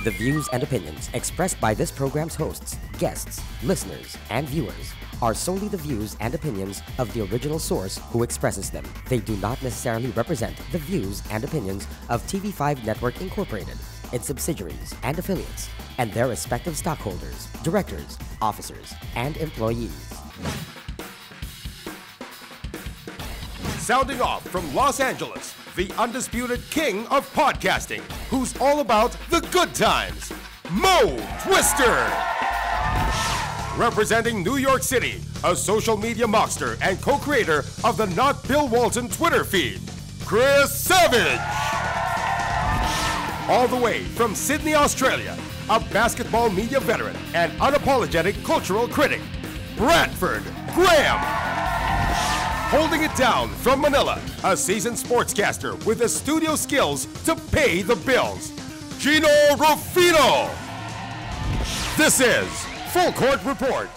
The views and opinions expressed by this program's hosts, guests, listeners, and viewers are solely the views and opinions of the original source who expresses them. They do not necessarily represent the views and opinions of TV5 Network Incorporated, its subsidiaries and affiliates, and their respective stockholders, directors, officers, and employees. Sounding off from Los Angeles, the undisputed king of podcasting, who's all about the good times, Mo Twister. Representing New York City, a social media monster and co-creator of the Not Bill Walton Twitter feed, Chris Savage. All the way from Sydney, Australia, a basketball media veteran and unapologetic cultural critic, Bradford Graham. Holding it down from Manila, a seasoned sportscaster with the studio skills to pay the bills, Gino Rufino. This is Full Court Report.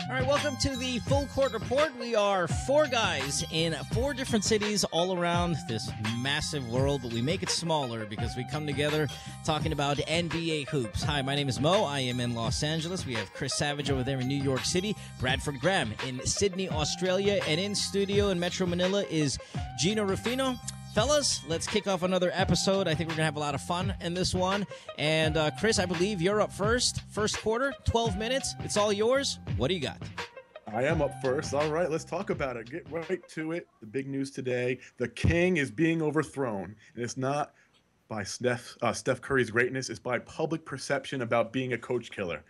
All right, welcome to the Full Court Report. We are four guys in four different cities all around this massive world, but we make it smaller because we come together talking about NBA hoops. Hi, my name is Mo. I am in Los Angeles. We have Chris Savage over there in New York City, Bradford Graham in Sydney, Australia, and in studio in Metro Manila is Gino Rufino. Fellas, let's kick off another episode. I think we're going to have a lot of fun in this one. And Chris, I believe you're up first. First quarter, 12 minutes. It's all yours. What do you got? I am up first. All right, let's talk about it. Get right to it. The big news today, the king is being overthrown. And it's not by Steph Curry's greatness. It's by public perception about being a coach killer.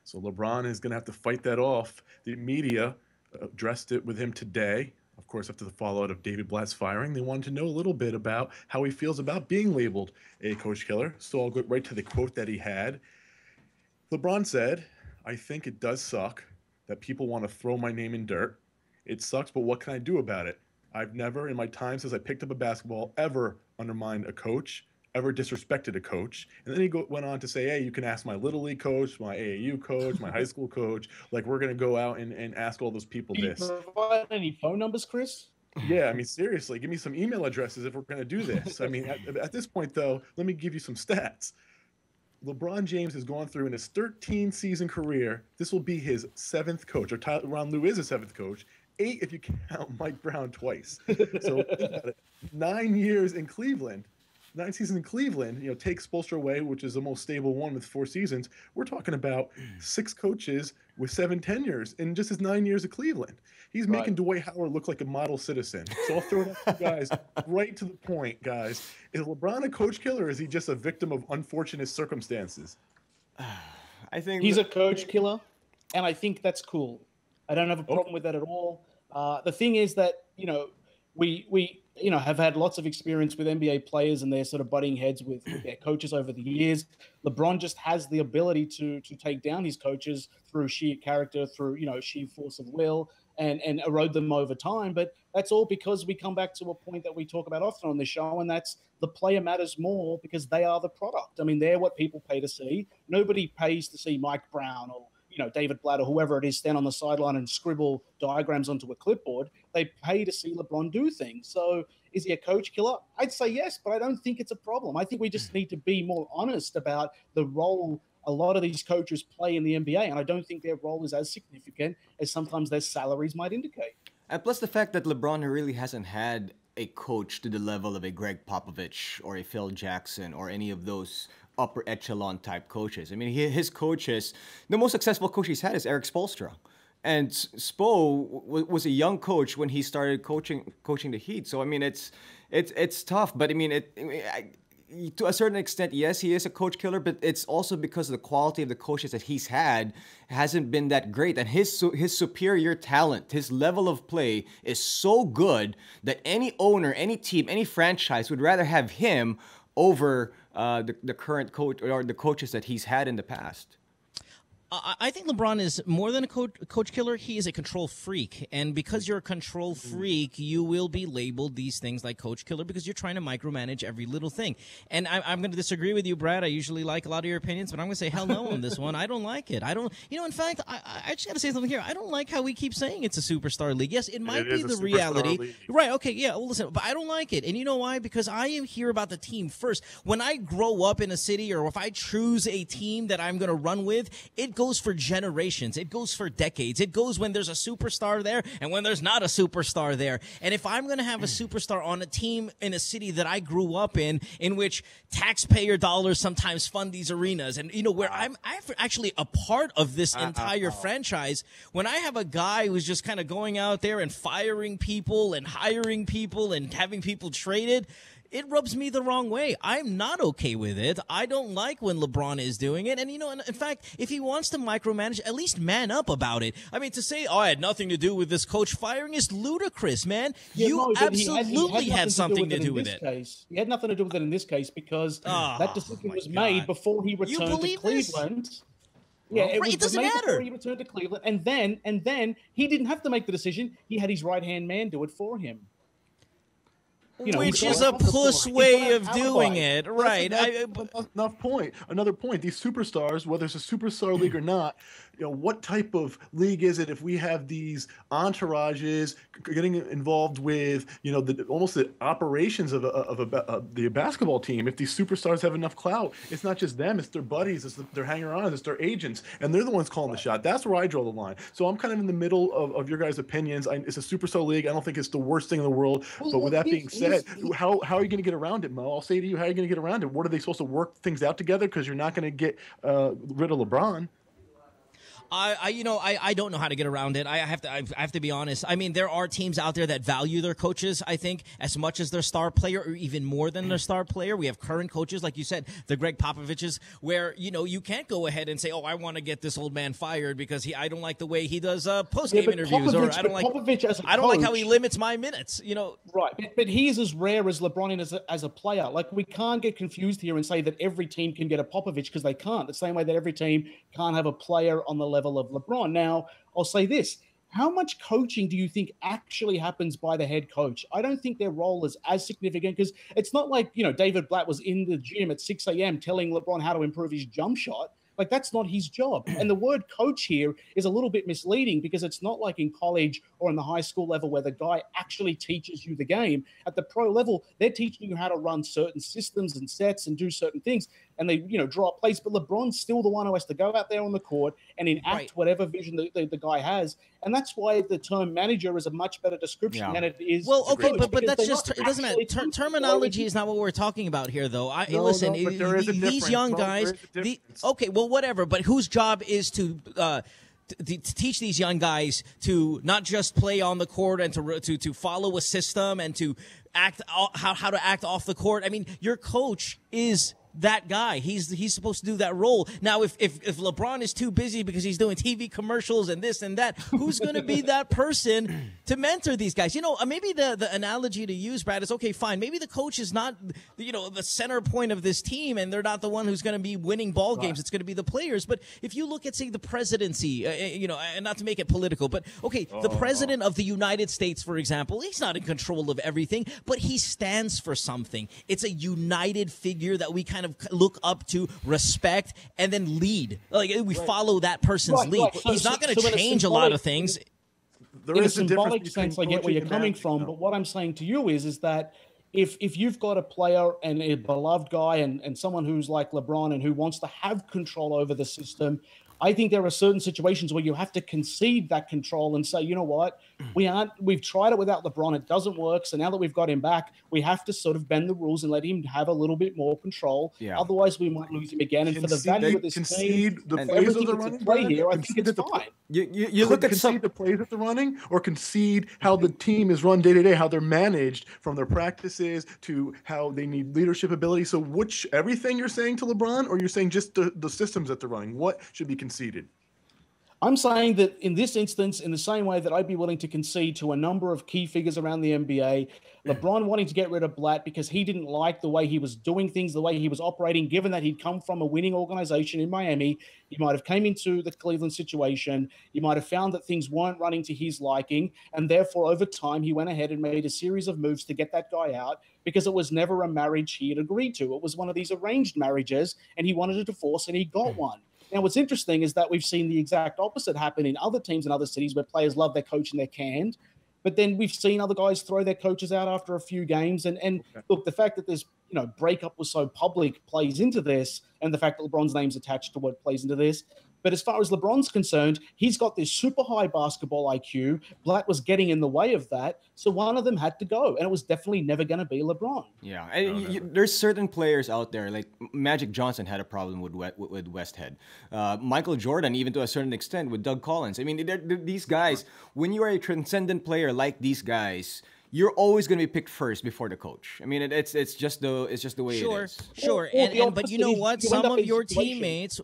So LeBron is going to have to fight that off. The media addressed it with him today. Of course, after the fallout of David Blatt's firing, they wanted to know a little bit about how he feels about being labeled a coach killer. So I'll go right to the quote that he had. LeBron said, "I think it does suck that people want to throw my name in dirt. It sucks, but what can I do about it? I've never, in my time since I picked up a basketball, ever undermined a coach, ever disrespected a coach." And then he went on to say, hey, you can ask my Little League coach, my AAU coach, my high school coach. Like, we're going to go out and ask all those people this. Do you provide any phone numbers, Chris? Yeah, I mean, seriously, give me some email addresses if we're going to do this. I mean, at this point, though, let me give you some stats. LeBron James has gone through in his 13-season career. This will be his seventh coach, or Tyronn Lue is his seventh coach. 8 if you count Mike Brown twice. So think about it. 9 years in Cleveland. 9 seasons in Cleveland, take Spoelstra away, which is the most stable one with 4 seasons. We're talking about 6 coaches with 7 tenures in just his 9 years of Cleveland. He's making Dwight Howard look like a model citizen. So I'll throw it out to you guys right to the point, guys. Is LeBron a coach killer, or is he just a victim of unfortunate circumstances? I think he's a coach killer, and I think that's cool. I don't have a problem with that at all. The thing is that, we have had lots of experience with NBA players and they're sort of butting heads with their coaches over the years. LeBron just has the ability to take down his coaches through sheer character, through, sheer force of will and erode them over time. But that's all because we come back to a point that we talk about often on this show, and that's the player matters more because they are the product. I mean, they're what people pay to see. Nobody pays to see Mike Brown or David Blatt or whoever it is stand on the sideline and scribble diagrams onto a clipboard. They pay to see LeBron do things. So is he a coach killer? I'd say yes, but I don't think it's a problem. I think we just need to be more honest about the role a lot of these coaches play in the NBA, and I don't think their role is as significant as sometimes their salaries might indicate. And plus the fact that LeBron really hasn't had a coach to the level of a Greg Popovich or a Phil Jackson or any of those upper echelon type coaches. I mean, his coaches, the most successful coach he's had is Eric Spoelstra. And Spo was a young coach when he started coaching the Heat. So I mean, it's tough. But I mean, to a certain extent, yes, he is a coach killer. But it's also because the quality of the coaches that he's had hasn't been that great, and his superior talent, his level of play is so good that any owner, any team, any franchise would rather have him over the current coach or the coaches that he's had in the past. I think LeBron is more than a coach killer. He is a control freak. And because you're a control freak, you will be labeled these things like coach killer because you're trying to micromanage every little thing. And I'm going to disagree with you, Brad. I usually like a lot of your opinions, but I'm going to say hell no on this one. I don't like it. I don't, in fact, I just got to say something here. I don't like how we keep saying it's a superstar league. Yes, it might be the reality. League. Right, okay, yeah, well, listen, but I don't like it. And you know why? Because I am here about the team first. When I grow up in a city or if I choose a team that I'm going to run with, it goes for generations. It goes for decades. It goes when there's a superstar there and when there's not a superstar there. And if I'm going to have a superstar on a team in a city that I grew up in which taxpayer dollars sometimes fund these arenas, and where I'm actually a part of this entire franchise, when I have a guy who's just kind of going out there and firing people and hiring people and having people traded, it rubs me the wrong way. I'm not okay with it. I don't like when LeBron is doing it. And, in fact, if he wants to micromanage, at least man up about it. I mean, to say, I had nothing to do with this coach firing is ludicrous, man. You absolutely had something to do with it. He had nothing to do with it in this case because that decision was made before he returned to Cleveland. Yeah, it doesn't matter. He returned to Cleveland, and then he didn't have to make the decision. He had his right-hand man do it for him. Which is a puss way of doing it, right? Another point. These superstars, whether it's a superstar league or not, what type of league is it if we have these entourages getting involved with, almost the operations of the basketball team? If these superstars have enough clout, it's not just them; it's their buddies, they're hanging around, it's their agents, and they're the ones calling the shot. That's where I draw the line. So I'm kind of in the middle of your guys' opinions. It's a superstar league. I don't think it's the worst thing in the world. But with that being said, how are you going to get around it, Mo? I'll say to you, how are you going to get around it? What are they supposed to work things out together? Because you're not going to get rid of LeBron. I don't know how to get around it. I have to be honest. I mean, there are teams out there that value their coaches, I think, as much as their star player or even more than their star player. We have current coaches, like you said, the Greg Popoviches, where, you can't go ahead and say, I want to get this old man fired because I don't like the way he does post-game interviews, or I don't like how he limits my minutes, Right, but he is as rare as LeBron is as a player. Like, we can't get confused here and say that every team can get a Popovich because they can't. The same way that every team can't have a player on the level of LeBron. Now, I'll say this. How much coaching do you think actually happens by the head coach? I don't think their role is as significant because it's not like, David Blatt was in the gym at 6 a.m. telling LeBron how to improve his jump shot. Like, that's not his job. And the word coach here is a little bit misleading because it's not like in college or in the high school level where the guy actually teaches you the game. At the pro level, they're teaching you how to run certain systems and sets and do certain things. And they, draw up plays. But LeBron's still the one who has to go out there on the court and enact whatever vision the guy has. And that's why the term manager is a much better description than it is. Well, okay, but that's just, it doesn't matter. Terminology is not what we're talking about here, though. Listen, these young guys, whatever, but whose job is to teach these young guys to not just play on the court and to follow a system and to act how to act off the court. I mean, your coach is that guy. He's supposed to do that role. Now, if LeBron is too busy because he's doing TV commercials and this and that, who's going to be that person to mentor these guys? Maybe the analogy to use, Brad, is okay, fine. Maybe the coach is not, the center point of this team, and they're not the one who's going to be winning ball games. It's going to be the players. But if you look at, say, the presidency, and not to make it political, but okay, the president of the United States, for example, he's not in control of everything, but he stands for something. It's a united figure that we kind of look up to, respect, and then lead. Like, we follow that person's lead. Right. He's not going to change a lot of things. In a symbolic sense, I get where you're coming from, but what I'm saying to you is that if you've got a player and a beloved guy and someone who's like LeBron and who wants to have control over the system, I think there are certain situations where you have to concede that control and say, you know what, we've tried it without LeBron, it doesn't work. So now that we've got him back, we have to sort of bend the rules and let him have a little bit more control. Yeah. Otherwise, we might lose him again. And for the value of this team, the plays that they're running, play here, I think it's fine. You look at concede the plays that they're running, or concede how the team is run day to day, how they're managed from their practices to how they need leadership ability. So everything you're saying to LeBron, or you're saying just the systems that they're running? What should be conceded? I'm saying that in this instance, in the same way that I'd be willing to concede to a number of key figures around the NBA, LeBron wanting to get rid of Blatt because he didn't like the way he was doing things, the way he was operating, given that he'd come from a winning organization in Miami. He might have came into the Cleveland situation. He might have found that things weren't running to his liking. And therefore, over time, he went ahead and made a series of moves to get that guy out because it was never a marriage he had agreed to. It was one of these arranged marriages, and he wanted a divorce, and he got one. Now, what's interesting is that we've seen the exact opposite happen in other teams in other cities where players love their coach and they're canned. But then we've seen other guys throw their coaches out after a few games. And look, the fact that this breakup was so public plays into this, and the fact that LeBron's name's attached to what plays into this. But as far as LeBron's concerned, he's got this super high basketball IQ. Blatt was getting in the way of that. So one of them had to go. And it was definitely never going to be LeBron. Yeah. There's certain players out there, like Magic Johnson had a problem with Westhead. Michael Jordan, even to a certain extent, with Doug Collins. I mean, these guys, when you are a transcendent player like these guys, you're always going to be picked first before the coach. I mean, it's just the way it is. Sure. But you know what? Some of your teammates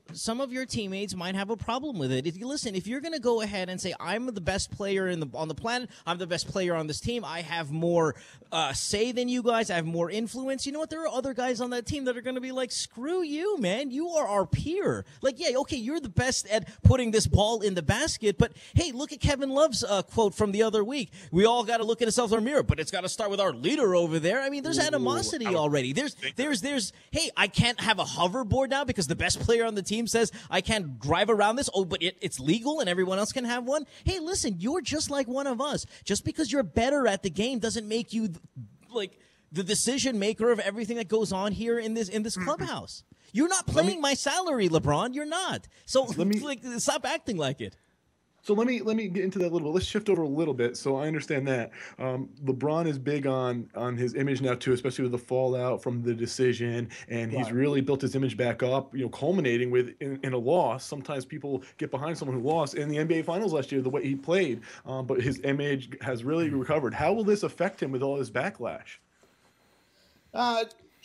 might have a problem with it. If you're going to go ahead and say, I'm the best player on the planet, I'm the best player on this team, I have more say than you guys, I have more influence. You know what? There are other guys on that team that are going to be like, screw you, man. You are our peer. Like, yeah, okay, you're the best at putting this ball in the basket, but hey, look at Kevin Love's quote from the other week. We all got to look at ourselves in our mirror, but it's got to start with our leader over there. I mean, there's animosity already. There's, hey, I can't have a hoverboard now because the best player on the team says I can't drive around this. Oh, but it's legal and everyone else can have one. Hey, listen, you're just like one of us. Just because you're better at the game doesn't make you like the decision maker of everything that goes on here in this clubhouse. You're not paying my salary, LeBron. You're not. So stop acting like it. So let me get into that a little bit. Let's shift over a little bit. So I understand that LeBron is big on his image now too, especially with the fallout from the decision, and he's really built his image back up. Culminating with in a loss. Sometimes people get behind someone who lost in the NBA Finals last year, the way he played, but his image has really recovered. How will this affect him with all this backlash?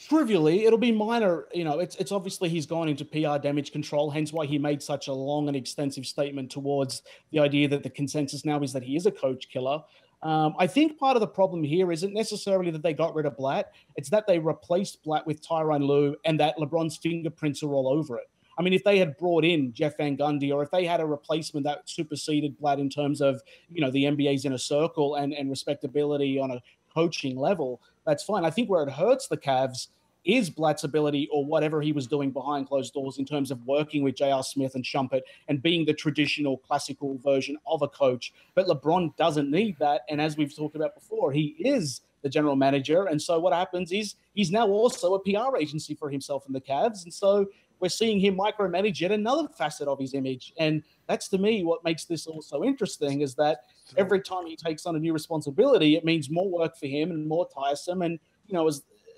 Trivially, it'll be minor. It's obviously he's gone into PR damage control, hence why he made such a long and extensive statement towards the idea that the consensus now is that he is a coach killer. I think part of the problem here isn't necessarily that they got rid of Blatt. It's that they replaced Blatt with Tyronn Lue and that LeBron's fingerprints are all over it. I mean, if they had brought in Jeff Van Gundy, or if they had a replacement that superseded Blatt in terms of, the NBA's inner circle and respectability on a coaching level, that's fine. I think where it hurts the Cavs is Blatt's ability, or whatever he was doing behind closed doors in terms of working with J.R. Smith and Shumpert and being the traditional classical version of a coach. But LeBron doesn't need that. And as we've talked about before, he is the general manager. And so what happens is he's now also a PR agency for himself in the Cavs. And so we're seeing him micromanage yet another facet of his image. And that's, to me, what makes this all so interesting, is that every time he takes on a new responsibility, it means more work for him and more tiresome. And,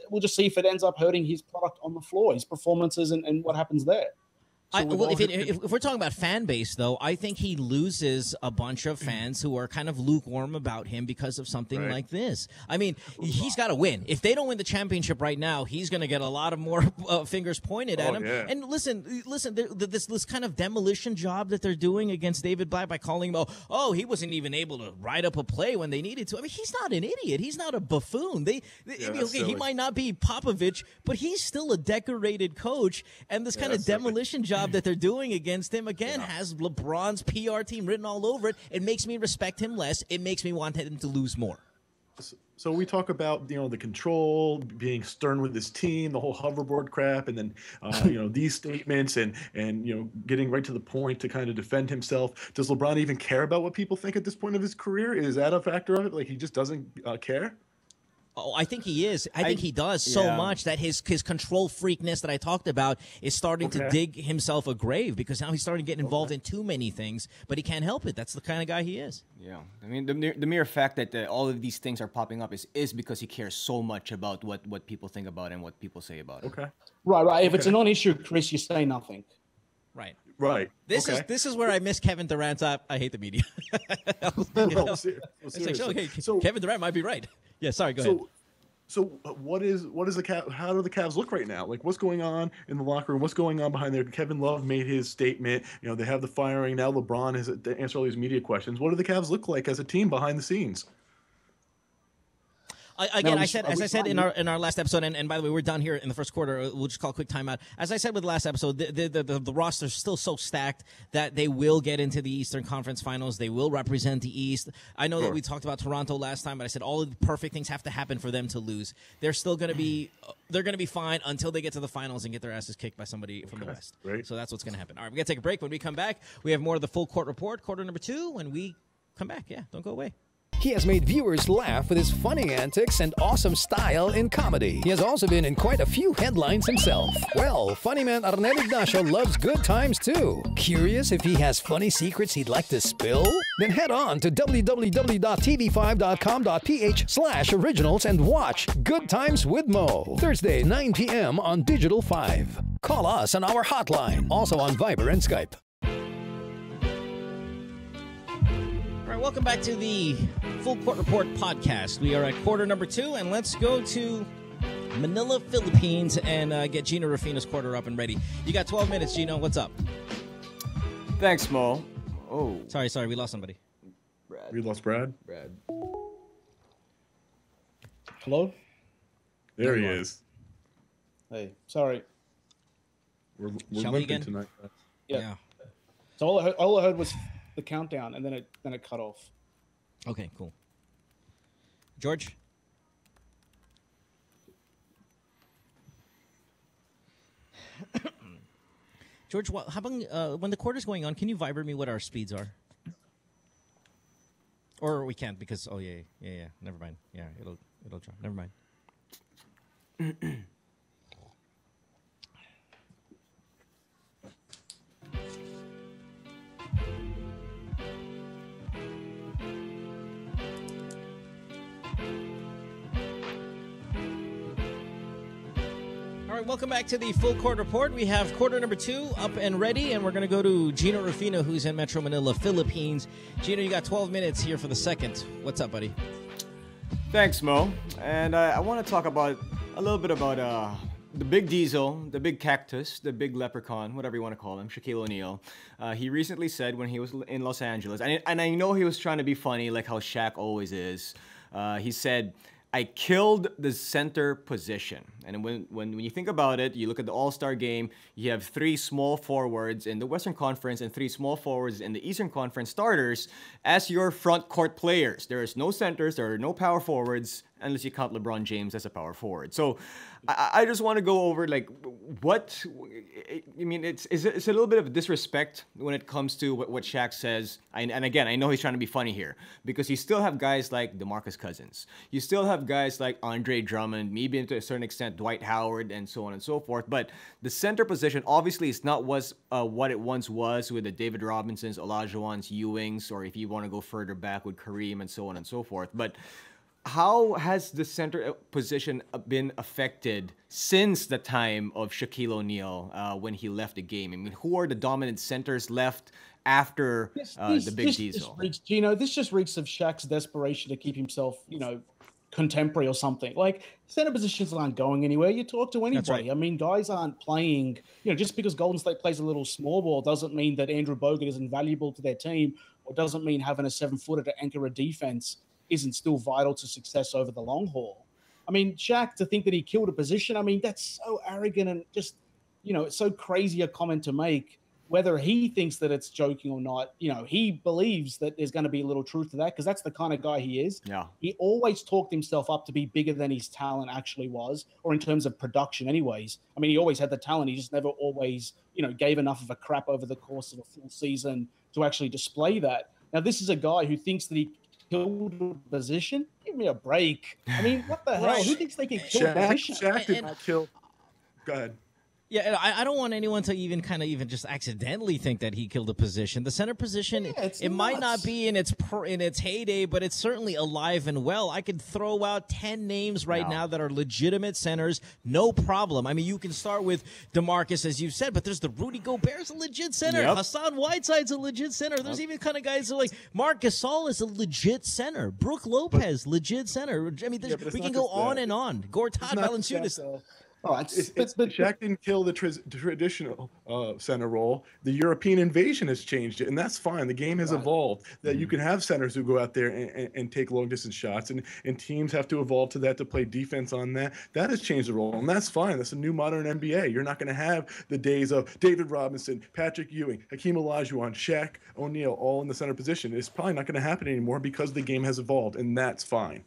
we'll just see if it ends up hurting his product on the floor, his performances, and what happens there. If we're talking about fan base, though, I think he loses a bunch of fans who are kind of lukewarm about him because of something like this. I mean, he's got to win. If they don't win the championship right now, he's going to get a lot of more fingers pointed at him. Yeah. And listen, this kind of demolition job that they're doing against David Blatt by calling him, he wasn't even able to write up a play when they needed to. I mean, he's not an idiot. He's not a buffoon. He might not be Popovich, but he's still a decorated coach. And this kind of demolition job that they're doing against him has LeBron's PR team written all over it. It makes me respect him less. It makes me want him to lose more. So we talk about the control, being stern with his team, the whole hoverboard crap, and then these statements and getting right to the point to kind of defend himself. Does LeBron even care about what people think at this point of his career? Is that a factor of it? Like, he just doesn't care? Oh, I think he is. I think he does so much that his control freakness that I talked about is starting to dig himself a grave, because now he's starting to get involved in too many things, but he can't help it. That's the kind of guy he is. Yeah. I mean, the mere fact that all of these things are popping up is because he cares so much about what people think about and what people say about it. Okay. Right. If it's a non-issue, Chris, you say nothing. Right. This is where I miss Kevin Durant's I hate the media. Seriously. Kevin Durant might be right. Yeah, sorry, go ahead. So what is the Cavs? How do the Cavs look right now? Like, what's going on in the locker room? What's going on behind there? Kevin Love made his statement. You know, they have the firing now. LeBron has to answer all these media questions. What do the Cavs look like as a team behind the scenes? Again, as I said in our last episode, and by the way, we're done here in the first quarter. We'll just call a quick timeout. As I said with the last episode, the roster is still so stacked that they will get into the Eastern Conference Finals. They will represent the East. I know that we talked about Toronto last time, but I said all of the perfect things have to happen for them to lose. They're still going to be fine until they get to the finals and get their asses kicked by somebody from the West. Right. So that's what's going to happen. All right, we're going to take a break. When we come back, we have more of the full court report, quarter number 2. When we come back, don't go away. He has made viewers laugh with his funny antics and awesome style in comedy. He has also been in quite a few headlines himself. Well, funny man Arnel Ignacio loves good times too. Curious if he has funny secrets he'd like to spill? Then head on to www.tv5.com.ph/originals and watch Good Times with Mo. Thursday, 9 p.m. on Digital 5. Call us on our hotline, also on Viber and Skype. All right, welcome back to the Full Court Report podcast. We are at quarter number 2, and let's go to Manila, Philippines, and get Gino Rufino's quarter up and ready. You got 12 minutes, Gino. What's up? Thanks, Mo. Oh. Sorry, we lost somebody. Brad. We lost Brad. Hello? There he is. Hey, sorry. We're Shall we limping again? tonight. Yeah. So all I heard was the countdown, and then it cut off. Okay, cool. George? George, how about when the quarter's going on, can you vibrate me what our speeds are? Or we can't because never mind. Yeah, it'll drop. Never mind. All right, welcome back to the Full Court Report. We have quarter number 2 up and ready, and we're going to go to Gino Rufino, who's in Metro Manila, Philippines. Gino, you got 12 minutes here for the second. What's up, buddy? Thanks, Mo. And I want to talk a little bit about the big diesel, the big cactus, the big leprechaun, whatever you want to call him, Shaquille O'Neal. He recently said when he was in Los Angeles, and I know he was trying to be funny like how Shaq always is. He said, I killed the center position. And when you think about it, you look at the All-Star game, you have 3 small forwards in the Western Conference and 3 small forwards in the Eastern Conference starters as your front court players. There is no centers, there are no power forwards, unless you count LeBron James as a power forward. So I just want to go over like what I mean. It's a little bit of a disrespect when it comes to what Shaq says. And again, I know he's trying to be funny here because you still have guys like DeMarcus Cousins. You still have guys like Andre Drummond, maybe to a certain extent Dwight Howard, and so on and so forth. But the center position obviously is not what it once was with the David Robinsons, Olajuwons, Ewings, or if you want to go further back with Kareem and so on and so forth. But how has the center position been affected since the time of Shaquille O'Neal when he left the game? I mean, who are the dominant centers left after the big diesel? This just reeks of Shaq's desperation to keep himself, contemporary or something. Like, center positions aren't going anywhere. You talk to anybody. Right. I mean, guys aren't playing, just because Golden State plays a little small ball doesn't mean that Andrew Bogut is invaluable to their team, or doesn't mean having a 7-footer to anchor a defense isn't still vital to success over the long haul. I mean, Shaq, to think that he killed a position, I mean, that's so arrogant and just, it's so crazy a comment to make. Whether he thinks that it's joking or not, he believes that there's going to be a little truth to that because that's the kind of guy he is. Yeah. He always talked himself up to be bigger than his talent actually was, or in terms of production anyways. I mean, he always had the talent. He just never always, gave enough of a crap over the course of a full season to actually display that. Now, this is a guy who thinks that he killed a position. Give me a break. I mean, what the hell? Who thinks they can kill a position? Shaq did not kill. Go ahead. Yeah, I don't want anyone to even just accidentally think that he killed a position. The center position, it might not be in its heyday, but it's certainly alive and well. I could throw out 10 names right now that are legitimate centers, no problem. I mean, you can start with DeMarcus, as you've said, but there's the Rudy Gobert's a legit center. Yep. Hassan Whiteside's a legit center. There's even kind of guys who like Marc Gasol is a legit center. Brooke Lopez, legit center. I mean, we can go on and on. Gortat Valanciunas. Shaq didn't kill the traditional center role. The European invasion has changed it, and that's fine. The game has evolved. That you can have centers who go out there and take long-distance shots, and teams have to evolve to that to play defense on that. That has changed the role, and that's fine. That's a new modern NBA. You're not going to have the days of David Robinson, Patrick Ewing, Hakeem Olajuwon, Shaq O'Neal all in the center position. It's probably not going to happen anymore because the game has evolved, and that's fine.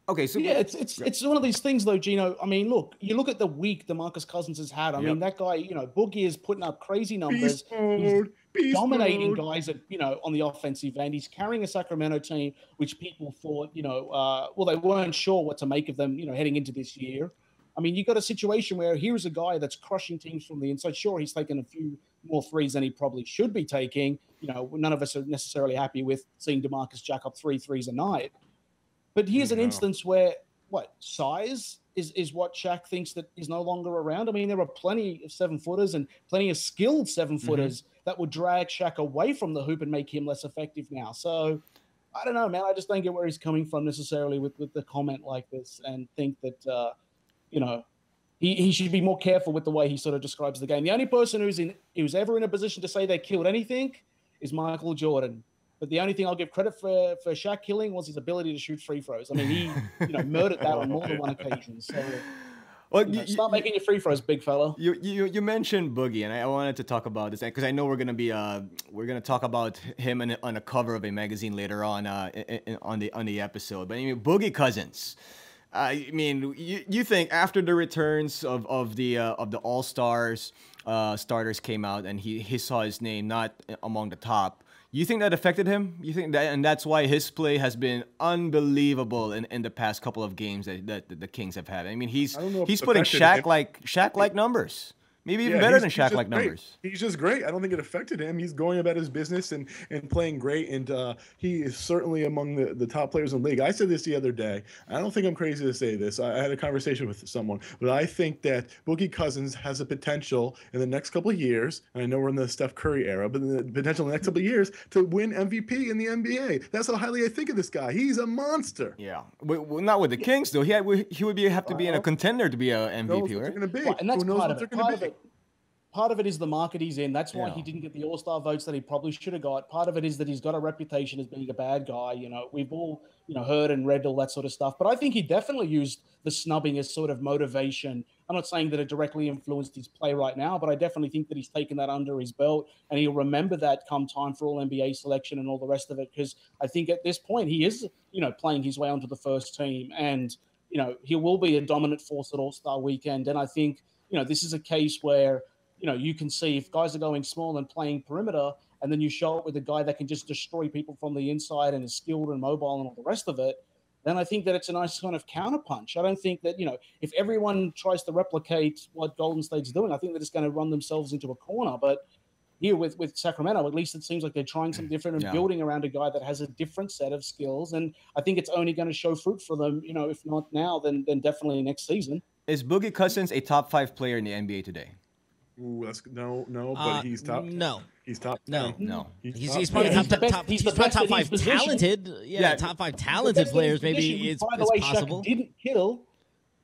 Okay, so it's one of these things though, Gino. I mean, look, you look at the week DeMarcus Cousins has had. I mean, that guy, Boogie is putting up crazy numbers. He's dominating guys at, on the offensive end. He's carrying a Sacramento team, which people thought, they weren't sure what to make of them, heading into this year. I mean, you got a situation where here's a guy that's crushing teams from the inside. Sure, he's taken a few more threes than he probably should be taking. None of us are necessarily happy with seeing DeMarcus jack up 3 threes a night. But here's an instance where, size is what Shaq thinks that is no longer around. I mean, there are plenty of 7-footers and plenty of skilled 7-footers that would drag Shaq away from the hoop and make him less effective now. So, I don't know, man. I just don't get where he's coming from necessarily with the comment like this, and think that, he should be more careful with the way he sort of describes the game. The only person who's ever in a position to say they killed anything is Michael Jordan. But the only thing I'll give credit for Shaq killing was his ability to shoot free throws. I mean, he murdered that on more than one occasion. So, start making your free throws, big fella. You mentioned Boogie, and I wanted to talk about this because I know we're gonna talk about him on a cover of a magazine later on the episode. But I mean, Boogie Cousins. I mean, you think after the returns of the All-Stars starters came out and he saw his name not among the top. You think that affected him? You think that, and that's why his play has been unbelievable in the past couple of games that the Kings have had. I mean, he's putting Shaq-like numbers. Maybe even better than Shaq-like numbers. He's just great. I don't think it affected him. He's going about his business and playing great, and he is certainly among the top players in the league. I said this the other day. I don't think I'm crazy to say this. I had a conversation with someone, but I think that Boogie Cousins has a potential in the next couple of years, and I know we're in the Steph Curry era, but the potential in the next couple of years to win MVP in the NBA. That's how highly I think of this guy. He's a monster. Yeah. Well, not with the Kings, though. He would have to be in a contender to be an MVP, right? And that's part of it. Part of it is the market he's in. That's why he didn't get the All-Star votes that he probably should have got. Part of it is that he's got a reputation as being a bad guy. We've all, heard and read all that sort of stuff. But I think he definitely used the snubbing as sort of motivation. I'm not saying that it directly influenced his play right now, but I definitely think that he's taken that under his belt, and he'll remember that come time for all NBA selection and all the rest of it. Because I think at this point he is, playing his way onto the first team, and he will be a dominant force at All-Star Weekend. And I think this is a case where you can see if guys are going small and playing perimeter, and then you show it with a guy that can just destroy people from the inside and is skilled and mobile and all the rest of it, then I think that it's a nice kind of counterpunch. I don't think that, if everyone tries to replicate what Golden State's doing, I think they're just going to run themselves into a corner. But here with Sacramento, at least it seems like they're trying something different and building around a guy that has a different set of skills. And I think it's only going to show fruit for them, if not now, then definitely next season. Is Boogie Cousins a top 5 player in the NBA today? Ooh, no, but he's top. No. He's top. No. He's top. probably top 5 talented. Top 5 talented players. Maybe it's possible. Shaq didn't kill,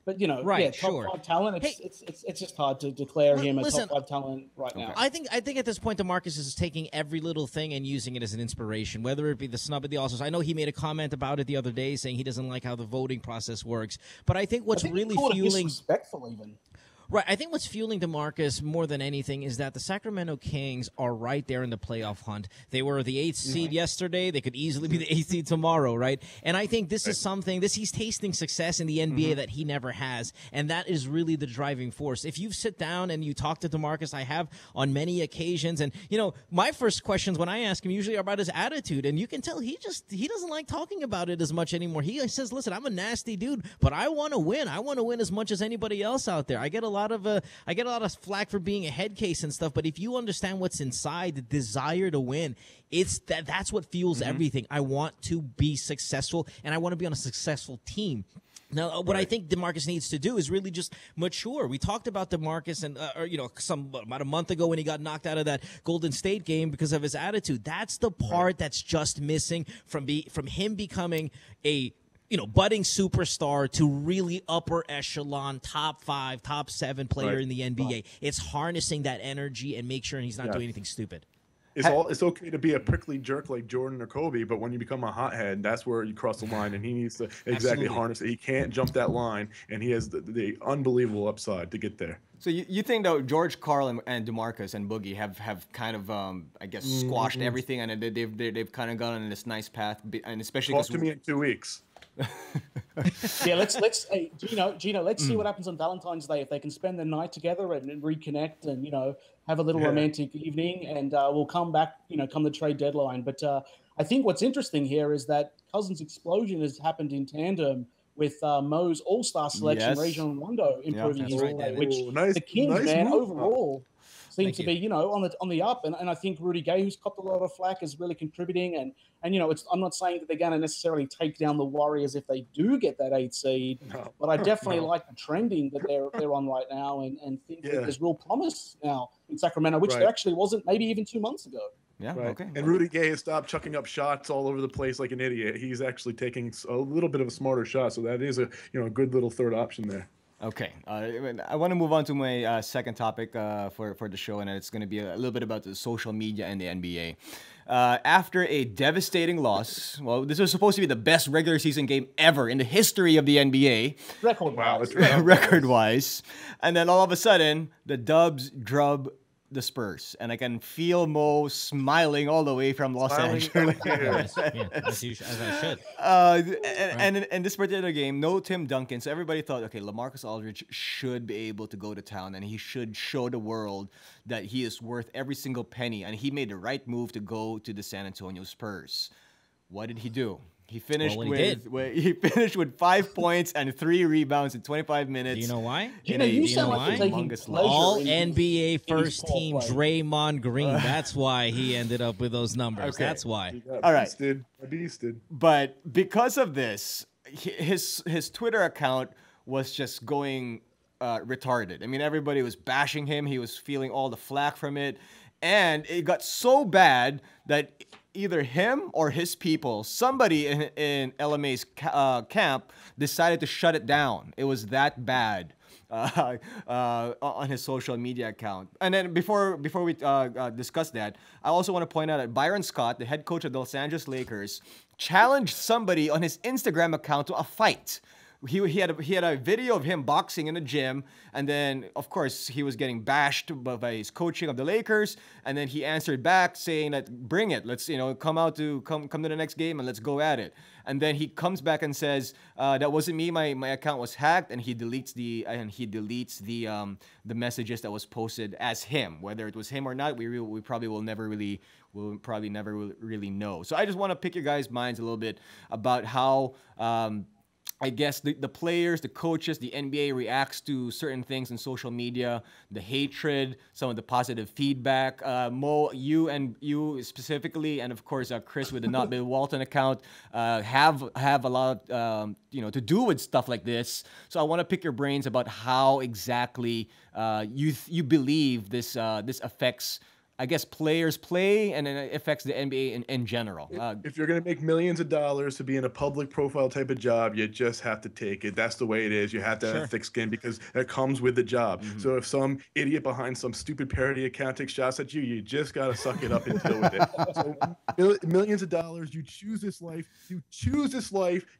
but top 5 talent. It's just hard to declare him a top 5 talent right now. I think at this point, DeMarcus is taking every little thing and using it as an inspiration, whether it be the snub at the All-Stars. I know he made a comment about it the other day, saying he doesn't like how the voting process works. But I think what's really fueling disrespectful even. Right. I think what's fueling DeMarcus more than anything is that the Sacramento Kings are right there in the playoff hunt. They were the 8th seed yesterday. They could easily be the 8th seed tomorrow, right? And I think this is something, he's tasting success in the NBA that he never has. And that is really the driving force. If you sit down and you talk to DeMarcus, I have on many occasions. And, my first questions when I ask him usually are about his attitude. And you can tell he doesn't like talking about it as much anymore. He says, listen, I'm a nasty dude, but I want to win. I want to win as much as anybody else out there. I get a lot of I get a lot of flack for being a head case and stuff. But if you understand what's inside, the desire to win, that's what fuels everything. I want to be successful, and I want to be on a successful team. Now, what I think DeMarcus needs to do is really just mature. We talked about DeMarcus and about a month ago when he got knocked out of that Golden State game because of his attitude. That's the part that's just missing from him becoming a budding superstar to really upper echelon, top 5, top 7 player in the NBA. It's harnessing that energy and make sure he's not doing anything stupid. It's okay to be a prickly jerk like Jordan or Kobe, but when you become a hothead, that's where you cross the line, and he needs to harness it. He can't jump that line, and he has the unbelievable upside to get there. So you think though George Karl and DeMarcus and Boogie have kind of I guess squashed everything, and they've kind of gone on this nice path, and especially talk to me in 2 weeks. Yeah, let's Gino, let's see what happens on Valentine's Day if they can spend the night together and reconnect and have a little romantic evening, and we'll come back come the trade deadline. But I think what's interesting here is that Cousins' explosion has happened in tandem with Mo's All-Star selection, Rajon Rondo improving his play, which the Kings overall seem to be on the up, and I think Rudy Gay, who's copped a lot of flack, is really contributing, and I'm not saying that they're going to necessarily take down the Warriors if they do get that 8 seed, but I definitely like the trending that they're on right now, and think that there's real promise now in Sacramento, which there actually wasn't maybe even 2 months ago. Yeah, okay. And Rudy Gay has stopped chucking up shots all over the place like an idiot. He's actually taking a little bit of a smarter shot, so that is a good little third option there. Okay, I want to move on to my second topic for the show, and it's going to be a little bit about the social media and the NBA. After a devastating loss, well, this was supposed to be the best regular season game ever in the history of the NBA. Record-wise. And then all of a sudden, the Dubs drub the Spurs, and I can feel Mo smiling all the way from Los Angeles. As I should. And in this particular game, no Tim Duncan, so everybody thought, okay, LaMarcus Aldridge should be able to go to town, and he should show the world that he is worth every single penny, and he made the right move to go to the San Antonio Spurs. What did he do? He finished with 5 points and 3 rebounds in 25 minutes. Do you know why? You sound like you're taking All NBA first team Draymond Green. That's why he ended up with those numbers. Okay. That's why. All right. Beasted. But because of this, his Twitter account was just going retarded. I mean, everybody was bashing him. He was feeling all the flack from it. And it got so bad that either him or his people, somebody in LMA's camp, decided to shut it down. It was that bad on his social media account. And then before we discuss that, I also want to point out that Byron Scott, the head coach of the Los Angeles Lakers, challenged somebody on his Instagram account to a fight. He had a video of him boxing in the gym, and then of course he was getting bashed by his coaching of the Lakers, and then he answered back saying that bring it, let's come to the next game and let's go at it. And then he comes back and says that wasn't me, my account was hacked, and he deletes the messages that was posted as him. Whether it was him or not, we probably will never really know. So I just want to pick your guys' minds a little bit about how I guess the players, the coaches, the NBA reacts to certain things in social media, the hatred, some of the positive feedback. Mo, you specifically, and of course Chris with the Not Bill Walton account, have a lot to do with stuff like this. So I want to pick your brains about how exactly you believe this affects, I guess, players play, and it affects the NBA in general. If you're going to make millions of dollars to be in a public profile type of job, you just have to take it. That's the way it is. You have to have thick skin because that comes with the job. So if some idiot behind some stupid parody account takes shots at you, you just got to suck it up and deal with it. So millions of dollars, you choose this life.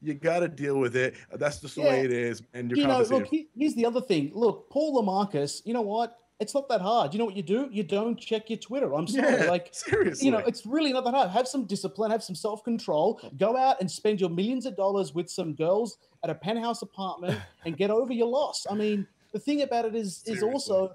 You got to deal with it. That's just the way it is. And you're compensated. Look, here's the other thing. Look, Paul LaMarcus, you know what? It's not that hard. You know what you do? You don't check your Twitter. I'm sorry. Seriously. It's really not that hard. Have some discipline, have some self-control. Go out and spend your millions of dollars with some girls at a penthouse apartment and get over your loss. I mean, the thing about it is also,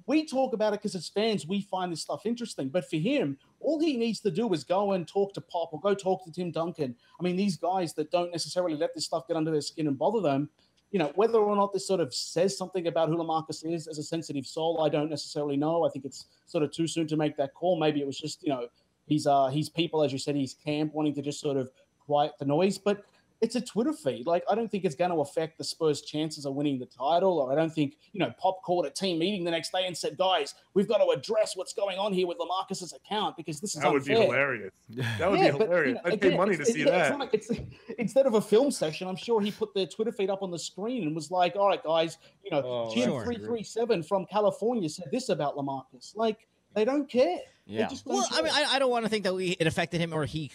we talk about it because as fans, we find this stuff interesting. But for him, all he needs to do is go and talk to Pop or go talk to Tim Duncan. I mean, these guys that don't necessarily let this stuff get under their skin and bother them, you know, whether or not this sort of says something about who LaMarcus is as a sensitive soul, I don't necessarily know. I think it's sort of too soon to make that call. Maybe it was just, you know, he's people, as you said, he's camp wanting to just sort of quiet the noise. But it's a Twitter feed. Like, I don't think it's going to affect the Spurs' chances of winning the title. Or I don't think, you know, Pop called a team meeting the next day and said, guys, we've got to address what's going on here with LaMarcus's account because this is unfair. Would be hilarious. That would be hilarious. I'd pay money to see that. It's instead of a film session, I'm sure he put the Twitter feed up on the screen and was like, all right, guys, you know, Jim337 from California said this about LaMarcus. Like, they don't care. Yeah. Well, I mean, I don't want to think that it affected him or he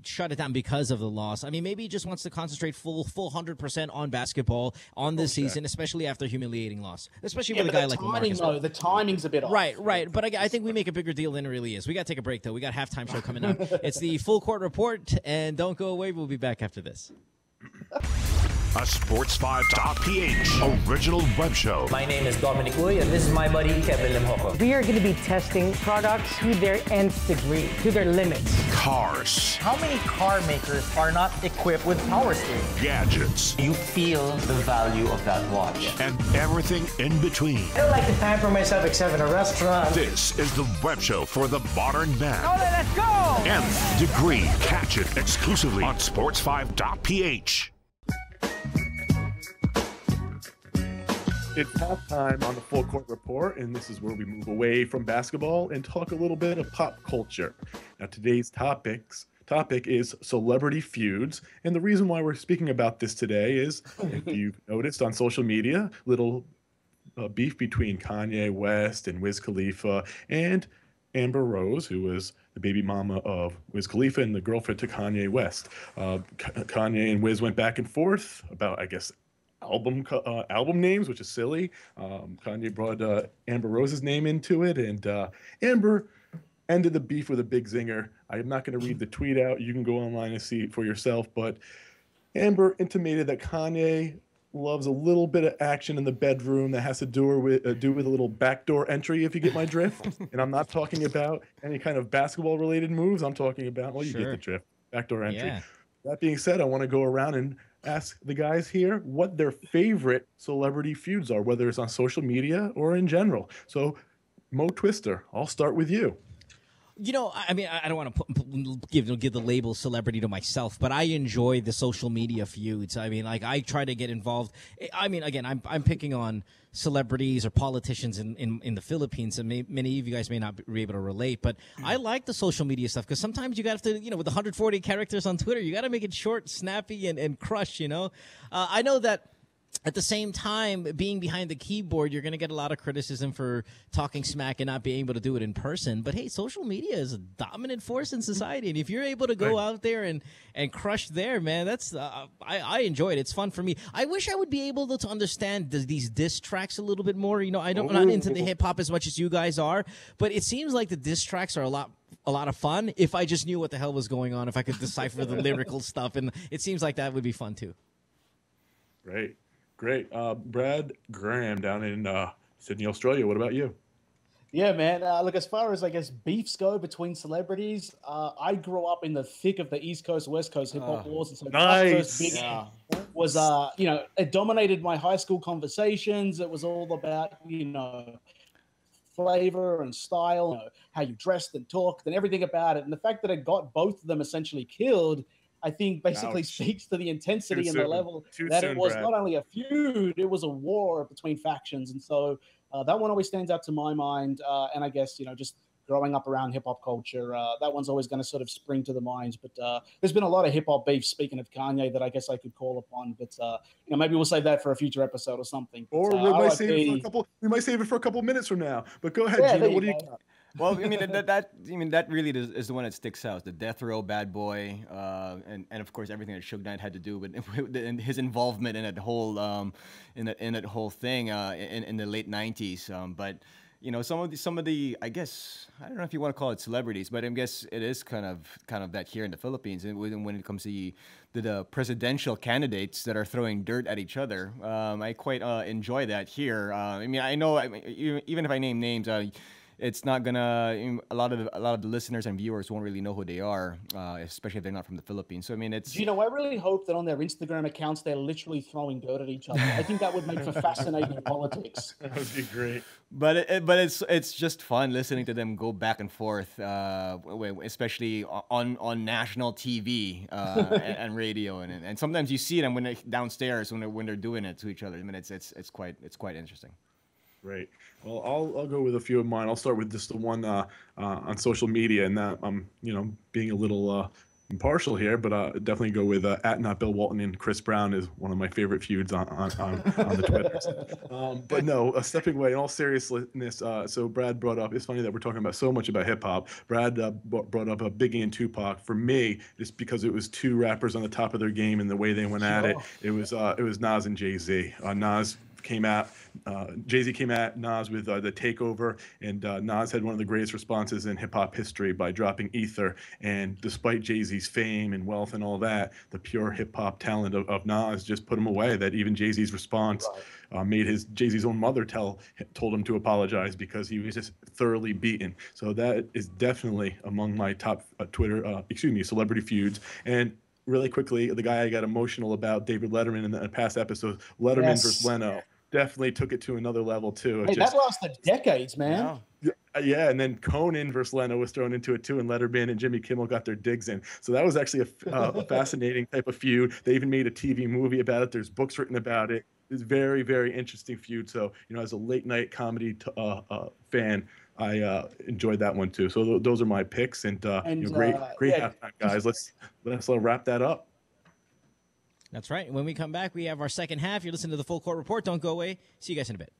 shut it down because of the loss. I mean, maybe he just wants to concentrate full 100% on basketball on this season, especially after a humiliating loss, especially with a guy like LaMarcus. No, the timing's a bit off. Right. But I think we make a bigger deal than it really is. We got to take a break, though. We got halftime show coming up. It's the Full Court Report, and don't go away. We'll be back after this. A Sports5.ph original web show. My name is Dominic Uy, and this is my buddy Kevin Limhoco. We are going to be testing products to their nth degree, to their limits. Cars. How many car makers are not equipped with power steering? Gadgets. You feel the value of that watch. And everything in between. I don't like to pamper myself except in a restaurant. This is the web show for the modern man. Oh, let's go! Nth degree. Catch it exclusively on Sports5.ph. It's halftime on the Full Court Report, and this is where we move away from basketball and talk a little bit of pop culture. Now, today's topic is celebrity feuds, and the reason why we're speaking about this today is, if you've noticed on social media, little beef between Kanye West and Wiz Khalifa and Amber Rose, who was the baby mama of Wiz Khalifa and the girlfriend to Kanye West. Kanye and Wiz went back and forth about, I guess, album names, which is silly. Kanye brought Amber Rose's name into it, and Amber ended the beef with a big zinger. I am not going to read the tweet out. You can go online and see it for yourself, but Amber intimated that Kanye loves a little bit of action in the bedroom that has to do with a little backdoor entry, if you get my drift. And I'm not talking about any kind of basketball related moves. I'm talking about, well, you get the drift, backdoor entry. Yeah. That being said, I want to go around and ask the guys here what their favorite celebrity feuds are, whether it's on social media or in general. So, Mo Twister, I'll start with you. You know, I mean, I don't want to give the label celebrity to myself, but I enjoy the social media feuds. I mean, like, I try to get involved. I mean, again, I'm picking on celebrities or politicians in the Philippines, and many of you guys may not be able to relate, but I like the social media stuff because sometimes you got to, you know, with 140 characters on Twitter, you got to make it short, snappy, and crush, you know? I know that at the same time, being behind the keyboard, you're going to get a lot of criticism for talking smack and not being able to do it in person. But hey, social media is a dominant force in society, and if you're able to go out there and crush there, man, that's I enjoy it. It's fun for me. I wish I would be able to understand these diss tracks a little bit more. You know, I'm not into the hip hop as much as you guys are, but it seems like the diss tracks are a lot of fun if I just knew what the hell was going on, if I could decipher the lyrical stuff, and it seems like that would be fun too. Great. Brad Graham down in Sydney, Australia. What about you? Yeah, man. Look, as far as, I guess, beefs go between celebrities, I grew up in the thick of the East Coast, West Coast hip-hop wars. And so nice. Was, you know, it dominated my high school conversations. It was all about, you know, flavor and style, you know, how you dressed and talked and everything about it. And the fact that it got both of them essentially killed, I think basically speaks to the intensity and the level that it was not only a feud, it was a war between factions. And so that one always stands out to my mind. And I guess, you know, just growing up around hip hop culture, that one's always going to sort of spring to the minds. But there's been a lot of hip hop beef, speaking of Kanye, that I guess I could call upon. But, you know, maybe we'll save that for a future episode or something. Or we might save it for a couple minutes from now. But go ahead, Gino, what do you got? Well, I mean that really is the one that sticks out. The Death Row Bad Boy, and of course everything that Suge Knight had to do with his involvement in that whole in that whole thing in the late '90s. But you know, some of the I guess I don't know if you want to call it celebrities, but I guess it is kind of that here in the Philippines. And when it comes to the presidential candidates that are throwing dirt at each other, I quite enjoy that here. I mean, I know even if I name names. it's not gonna. A lot of the listeners and viewers won't really know who they are, especially if they're not from the Philippines. So I mean, it's. You know, I really hope that on their Instagram accounts they're literally throwing dirt at each other. I think that would make for fascinating politics. That would be great. But it's just fun listening to them go back and forth, especially on national TV and radio, and sometimes you see them when they're downstairs when they're doing it to each other. I mean, it's quite interesting. Great. Well, I'll go with a few of mine. I'll start with just the one on social media, and that I'm being a little impartial here, but definitely go with at not Bill Walton and Chris Brown is one of my favorite feuds on the Twitters. But no, stepping away in all seriousness. So Brad brought up. It's funny that we're talking about so much about hip hop. Brad brought up Biggie and Tupac. For me, just because it was two rappers on the top of their game and the way they went at it. It was Nas and Jay-Z. Nas came out. Jay-Z came at Nas with the Takeover, and Nas had one of the greatest responses in hip-hop history by dropping Ether. And despite Jay-Z's fame and wealth and all that, the pure hip-hop talent of Nas just put him away. That even Jay-Z's response made Jay-Z's own mother told him to apologize because he was just thoroughly beaten. So that is definitely among my top celebrity feuds. And really quickly, the guy I got emotional about, David Letterman, in the past episode, Letterman versus Leno. Definitely took it to another level too. Hey, that lasted decades, man. Yeah, and then Conan versus Leno was thrown into it too, and Letterman and Jimmy Kimmel got their digs in. So that was actually a fascinating type of feud. They even made a TV movie about it. There's books written about it. It's very, very interesting feud. So as a late night comedy fan, I enjoyed that one too. So those are my picks, and great halftime, guys. Let's wrap that up. That's right. When we come back, we have our second half. You're listening to the Full Court Report. Don't go away. See you guys in a bit.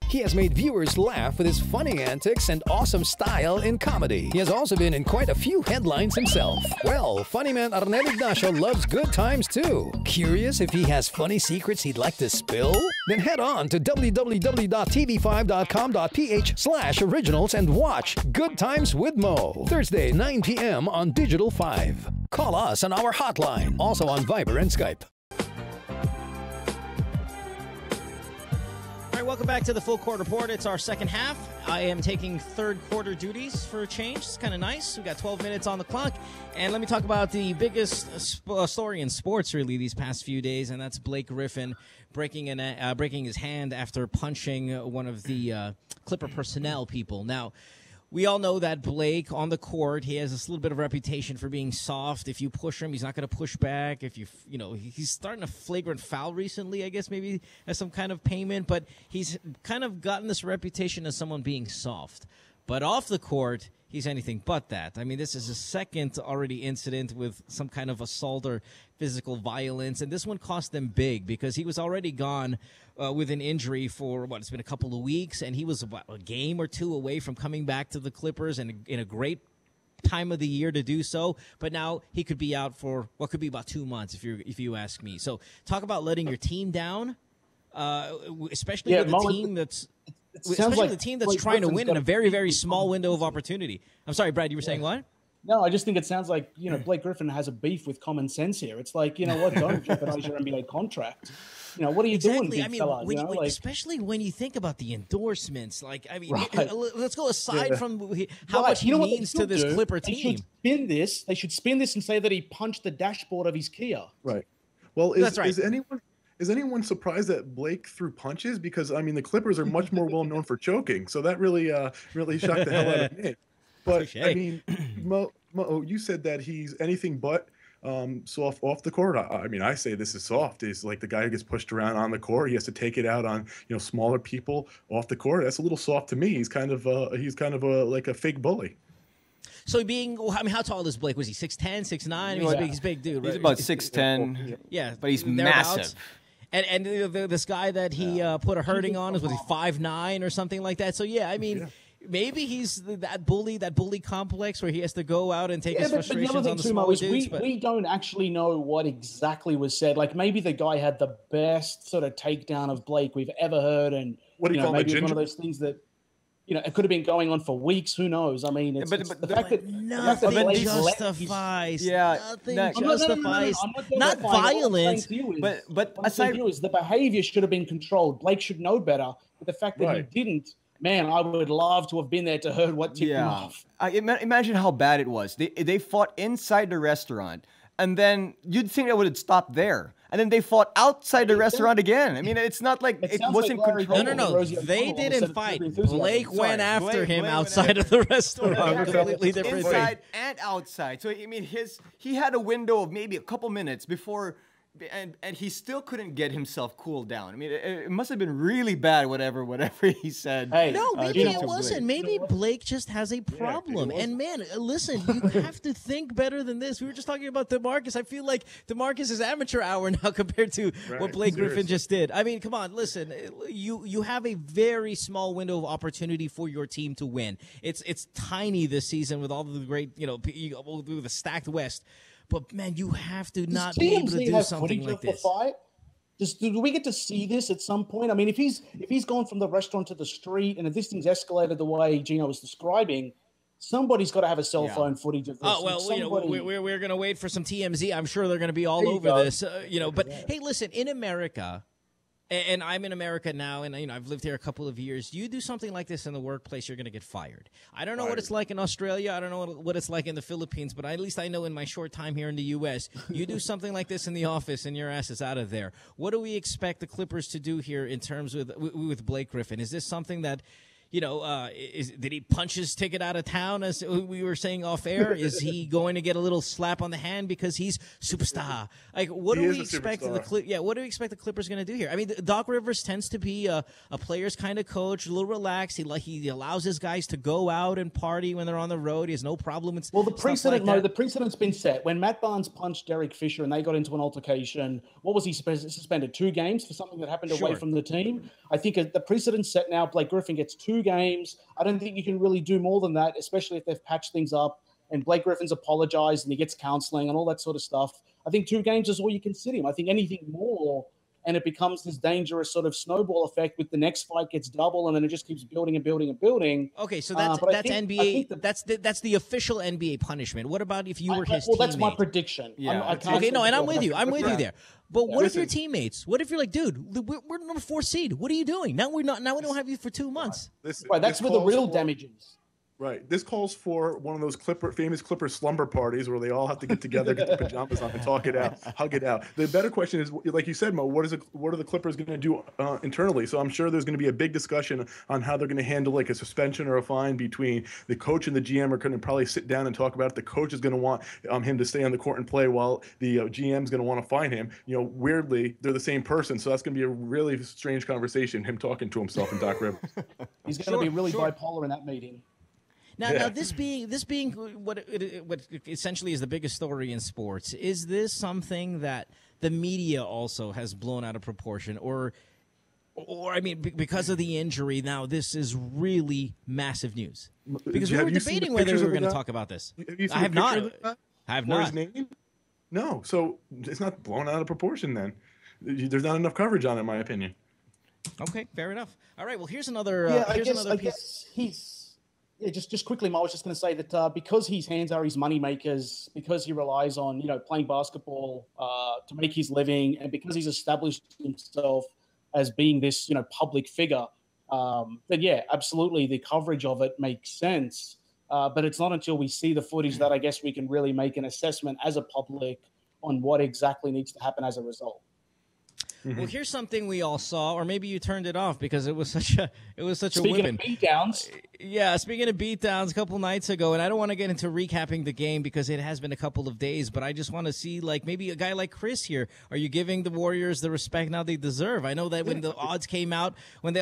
He has made viewers laugh with his funny antics and awesome style in comedy. He has also been in quite a few headlines himself. Well, funny man Arnel Ignacio loves good times too. Curious if he has funny secrets he'd like to spill? Then head on to www.tv5.com.ph/originals and watch Good Times with Mo. Thursday, 9 p.m. on Digital 5. Call us on our hotline, also on Viber and Skype. Welcome back to the Full Court Report. It's our second half. I am taking third quarter duties for a change. It's kind of nice. We got 12 minutes on the clock. And let me talk about the biggest story in sports, really, these past few days, and that's Blake Griffin breaking his hand after punching one of the Clipper personnel people. Now, we all know that Blake on the court, he has this little bit of reputation for being soft. If you push him, he's not going to push back. If he's starting a flagrant foul recently, I guess maybe as some kind of payment, but he's kind of gotten this reputation as someone being soft. But off the court, he's anything but that. I mean, this is a second already incident with some kind of assault or physical violence, and this one cost them big because he was already gone with an injury for, it's been a couple of weeks, and he was about a game or two away from coming back to the Clippers and in a great time of the year to do so. But now he could be out for what could be about 2 months if you ask me. So talk about letting your team down, especially with a team that's... Especially the team that's trying to win in a very, very small window of opportunity. I'm sorry, Brad, you were saying what? No, I just think it sounds like, Blake Griffin has a beef with common sense here. It's like, don't jeopardize your NBA contract. What are you doing, big fella? Especially when you think about the endorsements. Let's go aside from how much he means to this Clipper team. They should spin this and say that he punched the dashboard of his Kia. Right. Well, is anyone surprised that Blake threw punches? Because the Clippers are much more well known for choking, so that really shocked the hell out of me. But Mo, you said that he's anything but soft off the court. I say this is soft. He's like the guy who gets pushed around on the court. He has to take it out on smaller people off the court. That's a little soft to me. He's kind of like a fake bully. So how tall is Blake? Was he 6'10", 6'9"? He's a big dude, right? He's about 6'10". Yeah, but he's massive. And this guy that he put a hurting on was he 5'9" or something like that? So maybe he's that bully complex where he has to go out and take his frustrations on the smaller dudes. We don't actually know what exactly was said. Like maybe the guy had the best sort of takedown of Blake we've ever heard, and maybe it's one of those things that it could have been going on for weeks. Who knows? I mean, it's the fact that nothing justifies. Nothing justifies. Not violence. But aside, the behavior should have been controlled. Blake should know better. But the fact that he didn't man, I would love to have been there to heard what tipped them off. Imagine how bad it was. They fought inside the restaurant, and then you'd think it would have stopped there. And then they fought outside the restaurant again. I mean, it's not like it wasn't controlled. No. They didn't fight. Blake went after him outside of the restaurant. Completely different inside and outside. So, I mean, he had a window of maybe a couple minutes before, and he still couldn't get himself cooled down. I mean, it must have been really bad, whatever he said. Hey, no, maybe it wasn't. Maybe Blake just has a problem. And, man, listen, you have to think better than this. We were just talking about DeMarcus. I feel like DeMarcus is amateur hour now compared to what Blake Griffin just did. I mean, come on, listen. You have a very small window of opportunity for your team to win. It's tiny this season with all the great, the stacked West. But, man, you have to not be able to do something like this. Do we get to see this at some point? I mean, if he's gone from the restaurant to the street and if this thing's escalated the way Gino was describing, somebody's got to have a cell phone footage of this. Oh, well, we're going to wait for some TMZ. I'm sure they're going to be all over this. But, hey, listen, in America, and I'm in America now, and I've lived here a couple of years. You do something like this in the workplace, you're going to get fired. I don't know what it's like in Australia. I don't know what it's like in the Philippines, but at least I know in my short time here in the U.S., you do something like this in the office, and your ass is out of there. What do we expect the Clippers to do here in terms with Blake Griffin? Is this something that did he punch his ticket out of town, as we were saying off air? Is he going to get a little slap on the hand because he's superstar? Like, what do we expect what do we expect the Clippers going to do here? I mean, Doc Rivers tends to be a player's kind of coach, a little relaxed. He allows his guys to go out and party when they're on the road. He has no problem with the precedent's been set. When Matt Barnes punched Derek Fisher and they got into an altercation, what was he suspended? 2 games for something that happened away from the team? I think the precedent's set now. Blake Griffin gets 2 games. I don't think you can really do more than that, especially if they've patched things up and Blake Griffin's apologized and he gets counseling and all that sort of stuff. I think 2 games is all you can sit him. I think anything more, and it becomes this dangerous sort of snowball effect with the next fight gets double and then it just keeps building and building and building. Okay, so that's NBA. That's the official NBA punishment. What about if you were his teammate? Well, that's my prediction. Yeah. And I'm with you. I'm with you there. But what if your teammates? What if you're like, dude, we're number 4 seed. What are you doing? Now we don't have you for 2 months. That's where the real damage is. Right. This calls for one of those famous Clipper slumber parties where they all have to get together, get the pajamas on, and talk it out, hug it out. The better question is, like you said, Mo, what are the Clippers going to do internally? So I'm sure there's going to be a big discussion on how they're going to handle like a suspension or a fine between the coach and the GM. Are going to probably sit down and talk about it. The coach is going to want him to stay on the court and play, while the GM is going to want to fine him. Weirdly, they're the same person, so that's going to be a really strange conversation. Him talking to himself and Doc Rivers. He's going to be really bipolar in that meeting. Now, this being what essentially is the biggest story in sports, is this something that the media also has blown out of proportion, or I mean, because of the injury? Now, this is really massive news because we were debating whether we were going to talk about this. I have not. I have not. His name? No, so it's not blown out of proportion. Then there's not enough coverage on it, in my opinion. Okay, fair enough. All right. Well, here's another. I guess he's. Yeah, just quickly, Mo, I was just going to say that because his hands are his money makers, because he relies on playing basketball to make his living, and because he's established himself as being this public figure, then yeah, absolutely, the coverage of it makes sense. But it's not until we see the footage that I guess we can really make an assessment as a public on what exactly needs to happen as a result. Mm-hmm. Well, here's something we all saw, or maybe you turned it off because it was such a Speaking of beatdowns. Yeah, speaking of beatdowns, a couple nights ago, and I don't want to get into recapping the game because it has been a couple of days, but I just want to see, like, maybe a guy like Chris here. Are you giving the Warriors the respect now they deserve? I know that when the odds came out on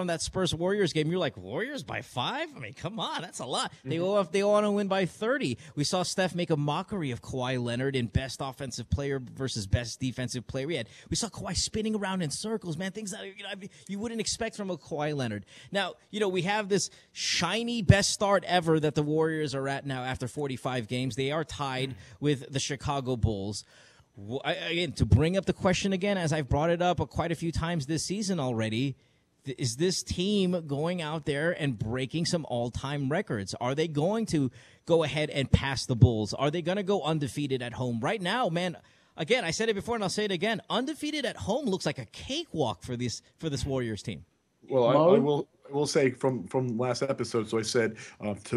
that Spurs Warriors game, you're like, Warriors by 5? I mean, come on, that's a lot. Mm-hmm. They want to win by 30. We saw Steph make a mockery of Kawhi Leonard in best offensive player versus best defensive player. We saw Kawhi spinning around in circles, man, things that you wouldn't expect from a Kawhi Leonard. Now, we have this shiny best start ever that the Warriors are at now after 45 games. They are tied with the Chicago Bulls. Again, to bring up the question again, as I've brought it up quite a few times this season already, is this team going out there and breaking some all-time records? Are they going to go ahead and pass the Bulls? Are they going to go undefeated at home? Right now, man, again, I said it before and I'll say it again. Undefeated at home looks like a cakewalk for this Warriors team. Well, will say from last episode. So I said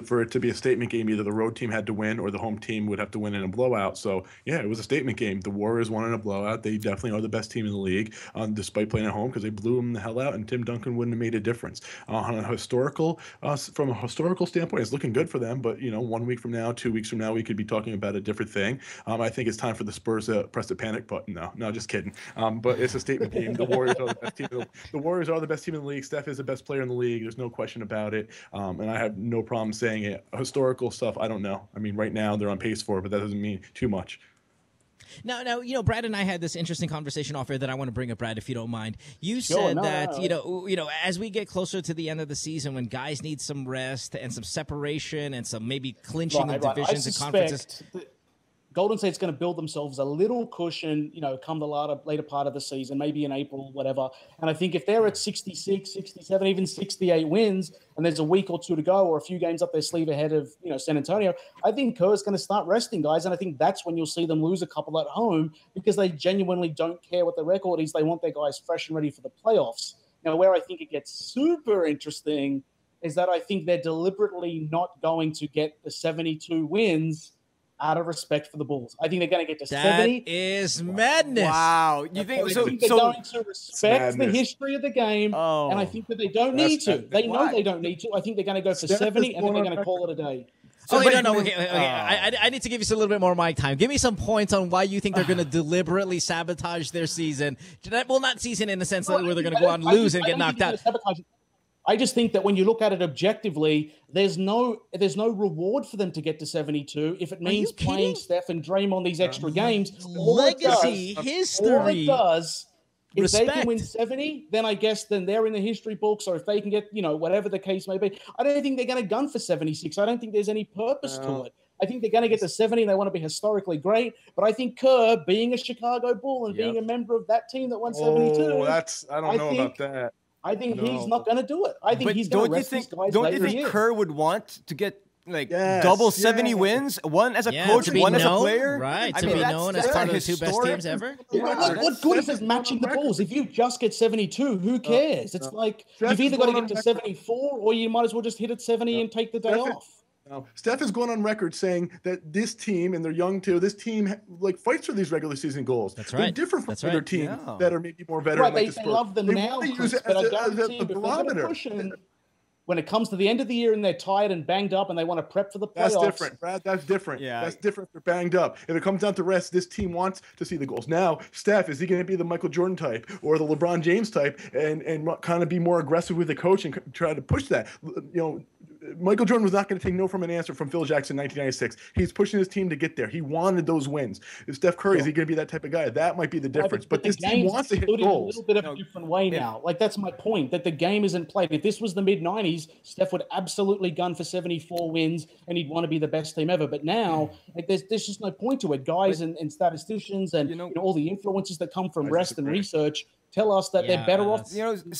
for it to be a statement game, either the road team had to win or the home team would have to win in a blowout. So yeah, it was a statement game. The Warriors won in a blowout. They definitely are the best team in the league, despite playing at home, because they blew them the hell out, and Tim Duncan wouldn't have made a difference. From a historical standpoint, it's looking good for them. But 1 week from now, 2 weeks from now, we could be talking about a different thing. I think it's time for the Spurs to press the panic button. No, just kidding. But it's a statement game. The Warriors are the best team. The Warriors are the best team in the league. Steph is the best player in the league. There's no question about it. And I have no problem saying it. Historical stuff, I don't know. I mean, right now they're on pace for it, but that doesn't mean too much. Now, Brad and I had this interesting conversation off air that I want to bring up, Brad, if you don't mind. You said as we get closer to the end of the season, when guys need some rest and some separation and some maybe clinching of divisions and conferences. Golden State's going to build themselves a little cushion, come the later part of the season, maybe in April, whatever. And I think if they're at 66, 67, even 68 wins, and there's a week or two to go or a few games up their sleeve ahead of, San Antonio, I think Kerr's going to start resting guys. And I think that's when you'll see them lose a couple at home, because they genuinely don't care what the record is. They want their guys fresh and ready for the playoffs. Now, where I think it gets super interesting is that I think they're deliberately not going to get the 72 wins out of respect for the Bulls. I think they're going to get to 70. That is madness. Wow. You think so? I think they're going to respect the history of the game, and I think that they don't need to. They know they don't need to. I think they're going to go for 70, and then they're going to call it a day. Okay. I need to give you a little bit more mic time. Give me some points on why you think they're going to deliberately sabotage their season. Well, not season in the sense that where they're going to go out and lose and get knocked out. I just think that when you look at it objectively, there's no reward for them to get to 72 if it means playing Steph and Draymond these extra games. Legacy, history. All it does, if they can win 70, then I guess they're in the history books, or if they can get, whatever the case may be. I don't think they're going to gun for 76. I don't think there's any purpose to it. I think they're going to get to 70 and they want to be historically great. But I think Kerr, being a Chicago Bull and being a member of that team that won 72. I don't know about that. I think he's not going to do it. I think he's going to rest these guys. Don't you think Kerr would want to get double 70 wins? One as a coach, one as a player? Right, to be known as part of the two best teams ever? What good is it matching the Bulls? If you just get 72, who cares? It's like you've either got to get to 74 or you might as well just hit at 70 and take the day off. Steph has gone on record saying that this team, and they're young too, this team fights for these regular season goals. That's right. They're different from other teams that are maybe more veteran. Right, they love them now, Chris, but I guarantee you, when it comes to the end of the year and they're tired and banged up and they want to prep for the playoffs. That's different, Brad. That's different. Yeah. That's different if they're banged up. If it comes down to rest, this team wants to see the goals. Now, Steph, is he going to be the Michael Jordan type or the LeBron James type and kind of be more aggressive with the coach and try to push that? Michael Jordan was not going to take no from an answer from Phil Jackson in 1996. He's pushing his team to get there. He wanted those wins. If Steph Curry, is he going to be that type of guy? That might be the difference. But this team wants to hit goals. A little bit of a different way now. That's my point, that the game isn't played. If this was the mid-90s, Steph would absolutely gun for 74 wins and he'd want to be the best team ever. But now, there's just no point to it. Guys and statisticians and all the influences that come from rest and research tell us that they're better off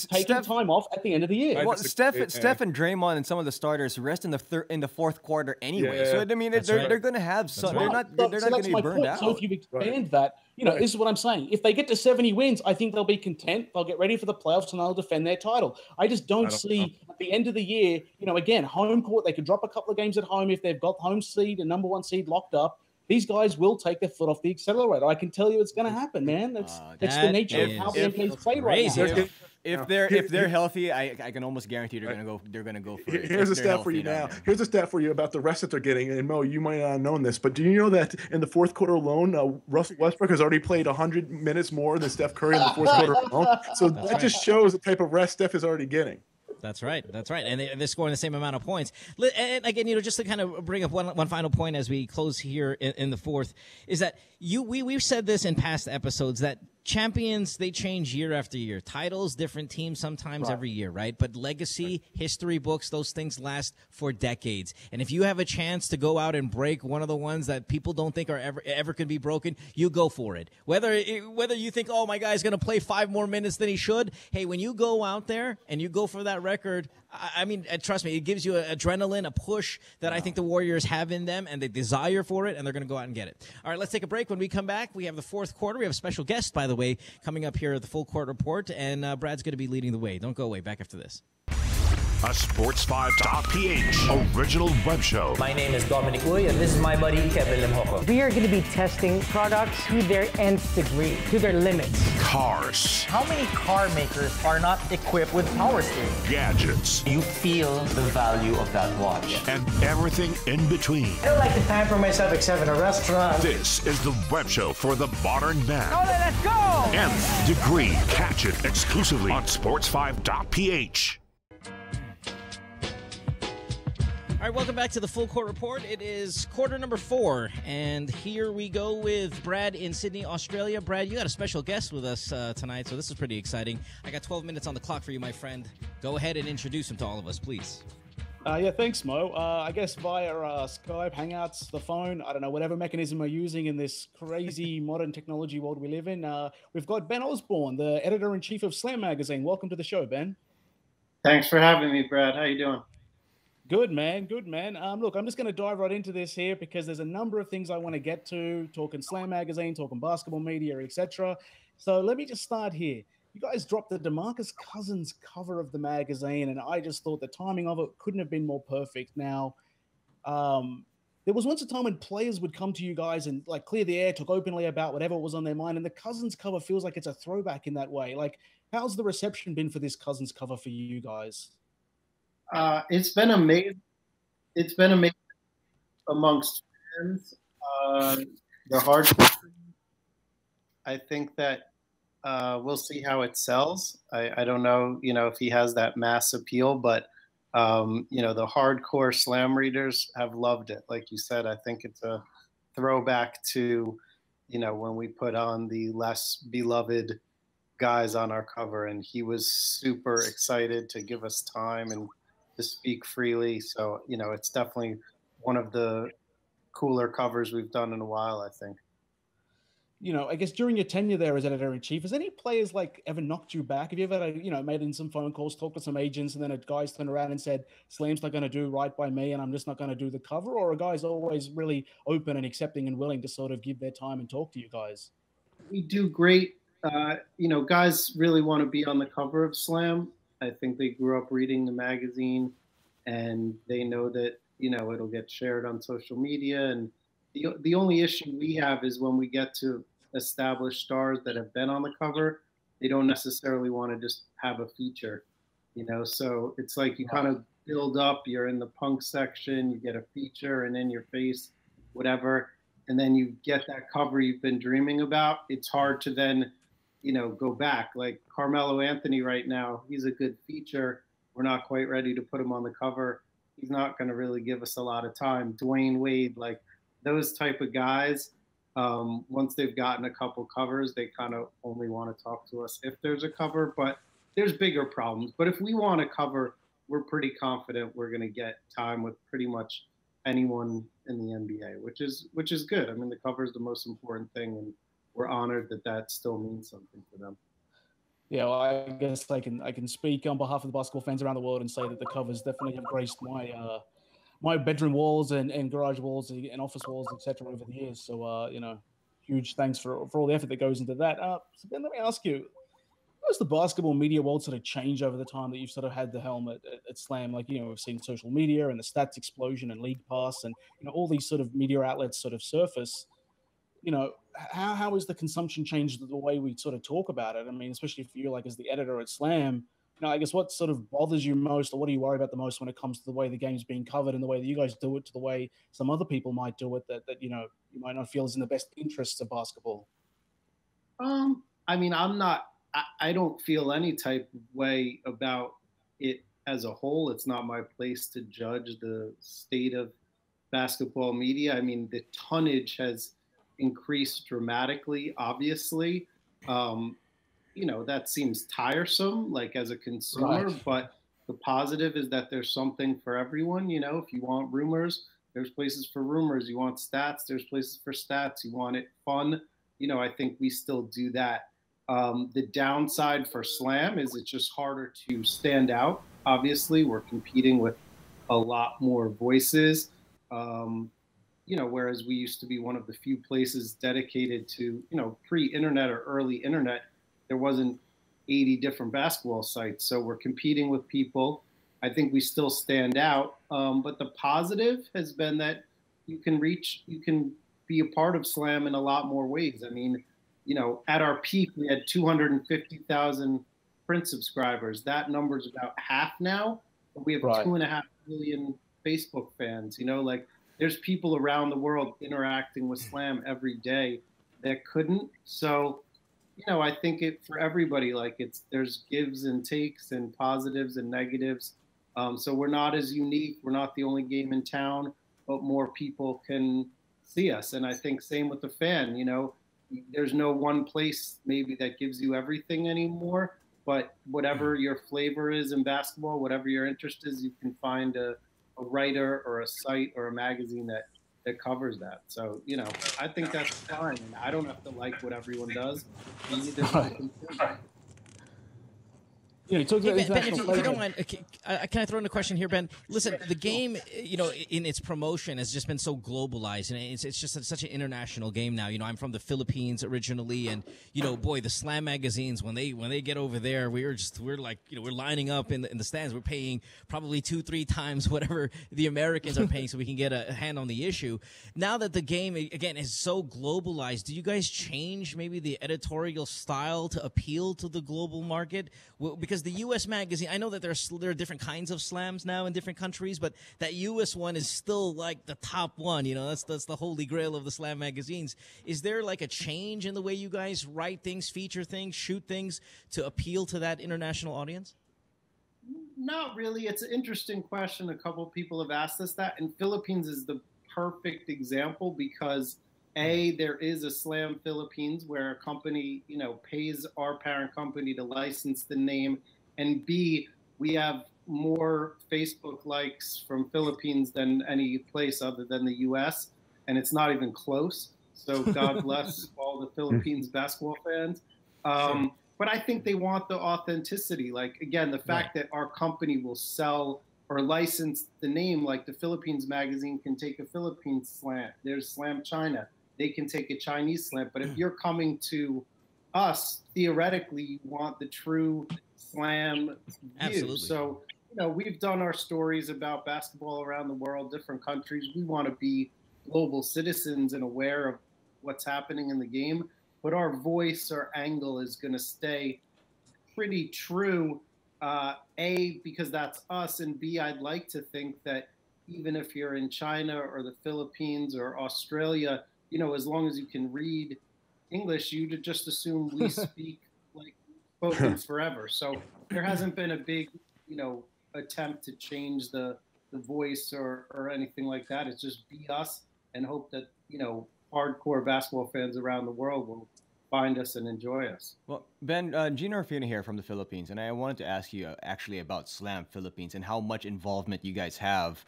taking time off at the end of the year. Well, Steph and Draymond and some of the starters rest in the fourth quarter anyway. So I mean, they're going to have some. They're not going to be burned out. So if you expand that, this is what I'm saying. If they get to 70 wins, I think they'll be content. They'll get ready for the playoffs and they'll defend their title. I just don't see at the end of the year. Again, home court. They could drop a couple of games at home if they've got home seed and number one seed locked up. These guys will take their foot off the accelerator. I can tell you it's going to happen, man. That's the nature of how the NBA is played right now. If they're healthy, I can almost guarantee they're going to go for it. Here's a stat for you now. Here's a stat for you about the rest that they're getting. And Mo, you might not have known this, but do you know that in the fourth quarter alone, Russell Westbrook has already played 100 minutes more than Steph Curry in the fourth quarter alone? So that just shows the type of rest Steph is already getting. That's right. And they're scoring the same amount of points. And again, just to kind of bring up one final point as we close here in the fourth, is that we've said this in past episodes that champions, they change year after year. Titles, different teams sometimes every year, right? But legacy, history books, those things last for decades. And if you have a chance to go out and break one of the ones that people don't think are ever can be broken, you go for it. Whether you think, oh, my guy's going to play 5 more minutes than he should, hey, when you go out there and you go for that record, I mean, trust me, it gives you adrenaline, a push that I think the Warriors have in them, and they desire for it, and they're going to go out and get it. All right, let's take a break. When we come back, we have the fourth quarter. We have a special guest, by the way, coming up here at the Full Court Report, and Brad's going to be leading the way. Don't go away. Back after this. a Sports5.ph original web show. My name is Dominic Uy, and this is my buddy Kevin Limhoko. We are going to be testing products to their nth degree, to their limits. Cars. How many car makers are not equipped with power steering? Gadgets. You feel the value of that watch. And everything in between. I don't like to pamper myself except in a restaurant. This is the web show for the modern man. Oh, let's go! Nth degree. Catch it exclusively on Sports5.ph. All right, welcome back to the Full Court Report. It is quarter number 4, and here we go with Brad in Sydney, Australia. Brad, you got a special guest with us tonight, so this is pretty exciting. I got 12 minutes on the clock for you, my friend. Go ahead and introduce him to all of us, please. Yeah, thanks, Mo. I guess via Skype, Hangouts, the phone, I don't know, whatever mechanism we're using in this crazy modern technology world we live in. We've got Ben Osborne, the editor-in-chief of Slam Magazine. Welcome to the show, Ben. Thanks for having me, Brad. How you doing? Good, man. Good, man. Look, I'm just going to dive right into this here because there's a number of things I want to get to, talking Slam Magazine, talking basketball media, etc. So let me just start here. You guys dropped the DeMarcus Cousins cover of the magazine, and I just thought the timing of it couldn't have been more perfect. Now, there was once a time when players would come to you guys and like clear the air, talk openly about whatever was on their mind, and the Cousins cover feels like it's a throwback in that way. Like, how's the reception been for this Cousins cover for you guys? It's been amazing. It's been amazing amongst fans. The hard. I think that we'll see how it sells. I don't know, if he has that mass appeal, but the hardcore Slam readers have loved it. Like you said, I think it's a throwback to, when we put on the less beloved guys on our cover, and he was super excited to give us time and to speak freely. So, it's definitely one of the cooler covers we've done in a while, I think. I guess during your tenure there as editor-in-chief, has any players ever knocked you back? Have you ever, made in some phone calls, talked to some agents, and then a guy's turned around and said, Slam's not going to do right by me and I'm just not going to do the cover? Or are guys always really open and accepting and willing to sort of give their time and talk to you guys? We do great. Guys really want to be on the cover of Slam. I think they grew up reading the magazine and they know that, it'll get shared on social media. And the only issue we have is when we get to established stars that have been on the cover, they don't necessarily want to just have a feature, so it's like you kind of build up, you're in the punk section, you get a feature and in your face, whatever, and then you get that cover you've been dreaming about. It's hard to then, go back. Like Carmelo Anthony right now, he's a good feature. We're not quite ready to put him on the cover. He's not going to really give us a lot of time. Dwayne Wade, like those type of guys, once they've gotten a couple covers, they kind of only want to talk to us if there's a cover, but there's bigger problems. But if we want a cover, we're pretty confident we're going to get time with pretty much anyone in the NBA, which is good. I mean, the cover is the most important thing, and we're honored that still means something for them. Yeah, well, I guess I can speak on behalf of the basketball fans around the world and say that the covers definitely have graced my bedroom walls and garage walls and office walls, etc. over the years. So, huge thanks for all the effort that goes into that. So Ben, let me ask you, how has the basketball media world sort of changed over the time that you've sort of had the helm at Slam? Like, we've seen social media and the stats explosion and League Pass and, all these sort of media outlets sort of surface. How has the consumption changed the way we sort of talk about it? I mean, especially if you're as the editor at Slam, I guess what sort of bothers you most, or what do you worry about the most when it comes to the way the game's being covered and the way that you guys do it to the way some other people might do it that you might not feel is in the best interests of basketball? I mean, I don't feel any type of way about it as a whole. It's not my place to judge the state of basketball media. I mean, the tonnage has increased dramatically, obviously. That seems tiresome, as a consumer, right. But the positive is that there's something for everyone. If you want rumors, there's places for rumors. You want stats, there's places for stats. You want it fun. I think we still do that. The downside for Slam is it's just harder to stand out. Obviously, we're competing with a lot more voices. Whereas we used to be one of the few places dedicated to, pre-internet or early internet, there wasn't 80 different basketball sites. So we're competing with people. I think we still stand out. But the positive has been that you can be a part of Slam in a lot more ways. I mean, you know, at our peak, we had 250,000 print subscribers. That number's about half now. But we have 2.5 million Facebook fans. You know, like there's people around the world interacting with Slam every day that couldn't. So, you know, I think for everybody, like there's gives and takes and positives and negatives. So we're not as unique. We're not the only game in town, but more people can see us. And I think same with the fan, you know, there's no one place maybe that gives you everything anymore, but whatever your flavor is in basketball, whatever your interest is, you can find a writer or a site or a magazine that covers that. So, you know, I think that's fine. And I don't have to like what everyone does. You know, you talked about Ben, if international you don't mind, can I throw in a question here, Ben? Listen, the game, you know, in its promotion has just been so globalized, and it's just such an international game now. You know, I'm from the Philippines originally, and you know, boy, the Slam magazines when they get over there, we're like, you know, we're lining up in the stands. We're paying probably 2-3 times whatever the Americans are paying, so we can get a hand on the issue. Now that the game again is so globalized, do you guys change maybe the editorial style to appeal to the global market? Well, because the U.S. magazine, I know that there are different kinds of slams now in different countries, but that U.S. one is still like the top one. You know, that's the holy grail of the slam magazines. Is there like a change in the way you guys write things, feature things, shoot things to appeal to that international audience? Not really. It's an interesting question. A couple of people have asked us that, and Philippines is the perfect example because there is a Slam Philippines where a company, you know, pays our parent company to license the name, and B, we have more Facebook likes from Philippines than any place other than the U.S., and it's not even close. So God bless all the Philippines basketball fans. But I think they want the authenticity. Like, again, the fact that our company will sell or license the name, like the Philippines magazine can take a Philippines slant. There's Slam China. They can take a Chinese slant. But if you're coming to us, theoretically, you want the true Slam view. Absolutely. So, you know, we've done our stories about basketball around the world, different countries. We want to be global citizens and aware of what's happening in the game. But our voice or angle is going to stay pretty true, A, because that's us, and B, I'd like to think that even if you're in China or the Philippines or Australia, you know, as long as you can read English, you just assume we speak like spoken forever. So there hasn't been a big, you know, attempt to change the voice or anything like that. It's just be us and hope that, you know, hardcore basketball fans around the world will find us and enjoy us. Well, Ben, Gino Orfino here from the Philippines, and I wanted to ask you actually about Slam Philippines and how much involvement you guys have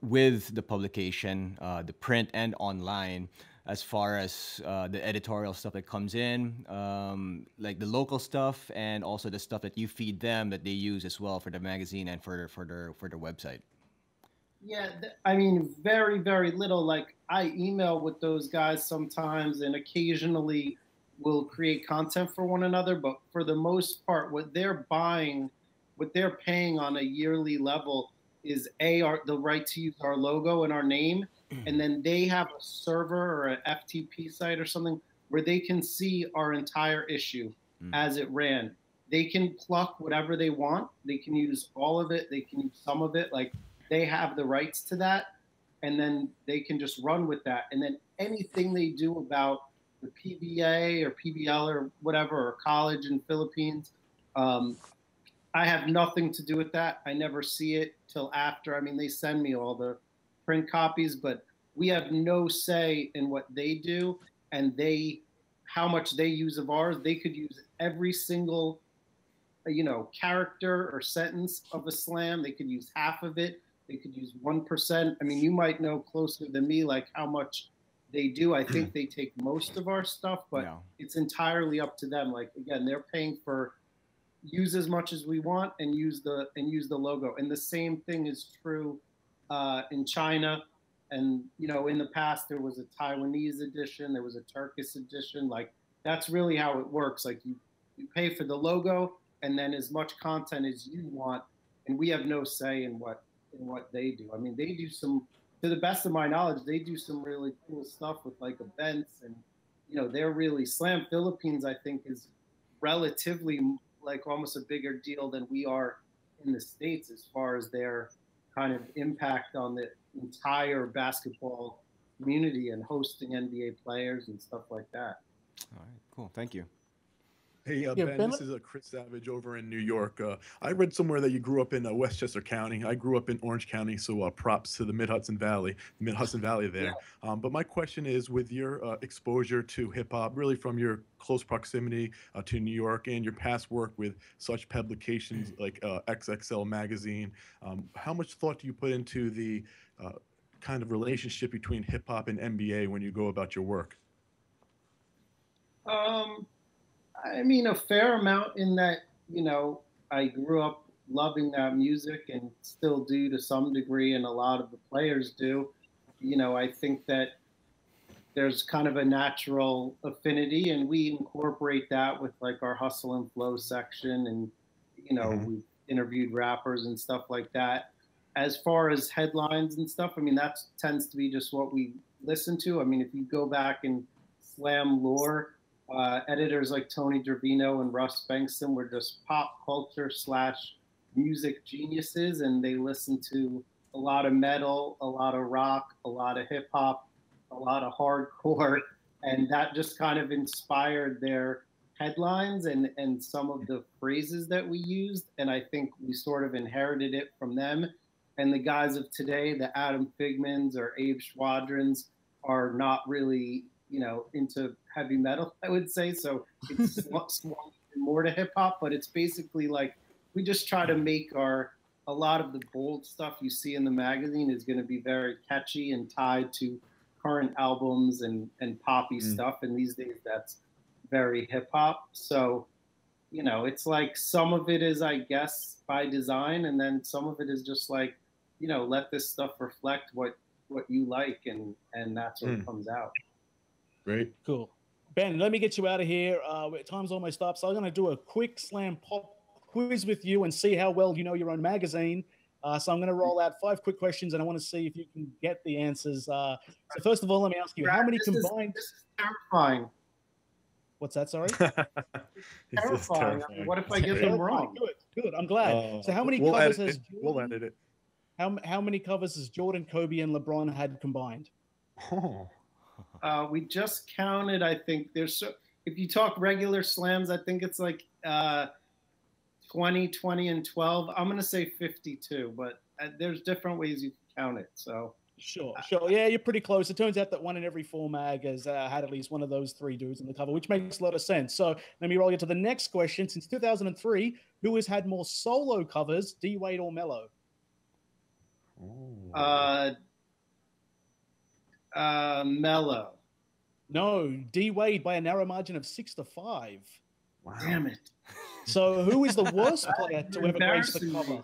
with the publication, the print and online, as far as the editorial stuff that comes in, like the local stuff, and also the stuff that you feed them that they use as well for the magazine and for their website. Yeah, I mean, very, very little. Like, I email with those guys sometimes, and occasionally we'll create content for one another. But for the most part, what they're buying, what they're paying on a yearly level is the right to use our logo and our name. And then they have a server or an FTP site or something where they can see our entire issue as it ran. They can pluck whatever they want. They can use all of it. They can use some of it. Like, they have the rights to that, and then they can just run with that. And then anything they do about the PBA or PBL or whatever, or college in Philippines, I have nothing to do with that. I never see it till after. I mean, they send me all the print copies, but we have no say in what they do and how much they use of ours. They could use every single, you know, character or sentence of a slam. They could use half of it. They could use 1%. I mean, you might know closer than me, like how much they do. I think they take most of our stuff, but it's entirely up to them. Like, again, they're paying for use as much as we want and use the logo. And the same thing is true in China. And, you know, in the past, there was a Taiwanese edition. There was a Turkish edition. Like, that's really how it works. Like, you pay for the logo, and then as much content as you want, and we have no say in what they do. I mean, they do some, to the best of my knowledge, they do some really cool stuff with like events, and they're really Slam Philippines, I think, is relatively like almost a bigger deal than we are in the States as far as their kind of impact on the entire basketball community and hosting NBA players and stuff like that. All right, cool. Thank you. Hey, Ben, this is Chris Savage over in New York. I read somewhere that you grew up in Westchester County. I grew up in Orange County, so props to the Mid-Hudson Valley there. Yeah. But my question is, with your exposure to hip-hop, really from your close proximity to New York and your past work with such publications like XXL Magazine, how much thought do you put into the kind of relationship between hip-hop and NBA when you go about your work? I mean, a fair amount in that, I grew up loving that music and still do to some degree, and a lot of the players do. I think that there's kind of a natural affinity, and we incorporate that with like our hustle and flow section, and, we've interviewed rappers and stuff like that. As far as headlines and stuff, I mean, that tends to be just what we listen to. I mean, if you go back and Slam lore, editors like Tony Gervino and Russ Bengtson were just pop culture / music geniuses, and they listened to a lot of metal, a lot of rock, a lot of hip hop, a lot of hardcore, and that just kind of inspired their headlines and some of the phrases that we used. And I think we sort of inherited it from them. And the guys of today, the Adam Figmans or Abe Schwadrons, are not really into heavy metal, I would say. So it's swung more to hip hop, but it's basically like we just try to make a lot of the bold stuff you see in the magazine is going to be very catchy and tied to current albums and poppy stuff. And these days that's very hip hop. So, it's like some of it is, I guess, by design, and then some of it is just like, let this stuff reflect what you like, and that's what comes out. Great. Cool. Ben, let me get you out of here. Time's almost up, so I'm going to do a quick Slam pop quiz with you and see how well you know your own magazine. So I'm going to roll out 5 quick questions, and I want to see if you can get the answers. So first of all, let me ask you, how many combined... This is terrifying. What's that, sorry? Terrifying. What if I get them wrong? Good. I'm glad. So how many covers has Jordan... We'll edit it. How many covers has Jordan, Kobe, and LeBron had combined? Oh. We just counted, I think if you talk regular slams, I think it's like 20, 20, and 12. I'm going to say 52, but there's different ways you can count it. So Sure. Yeah, you're pretty close. It turns out that 1 in every 4 mag has had at least one of those 3 dudes on the cover, which makes a lot of sense. So let me roll you to the next question. Since 2003, who has had more solo covers, D-Wade or Melo? Melo. No, D-Wade by a narrow margin of 6-5. Wow. Damn it. So who is the worst player to ever grace the cover?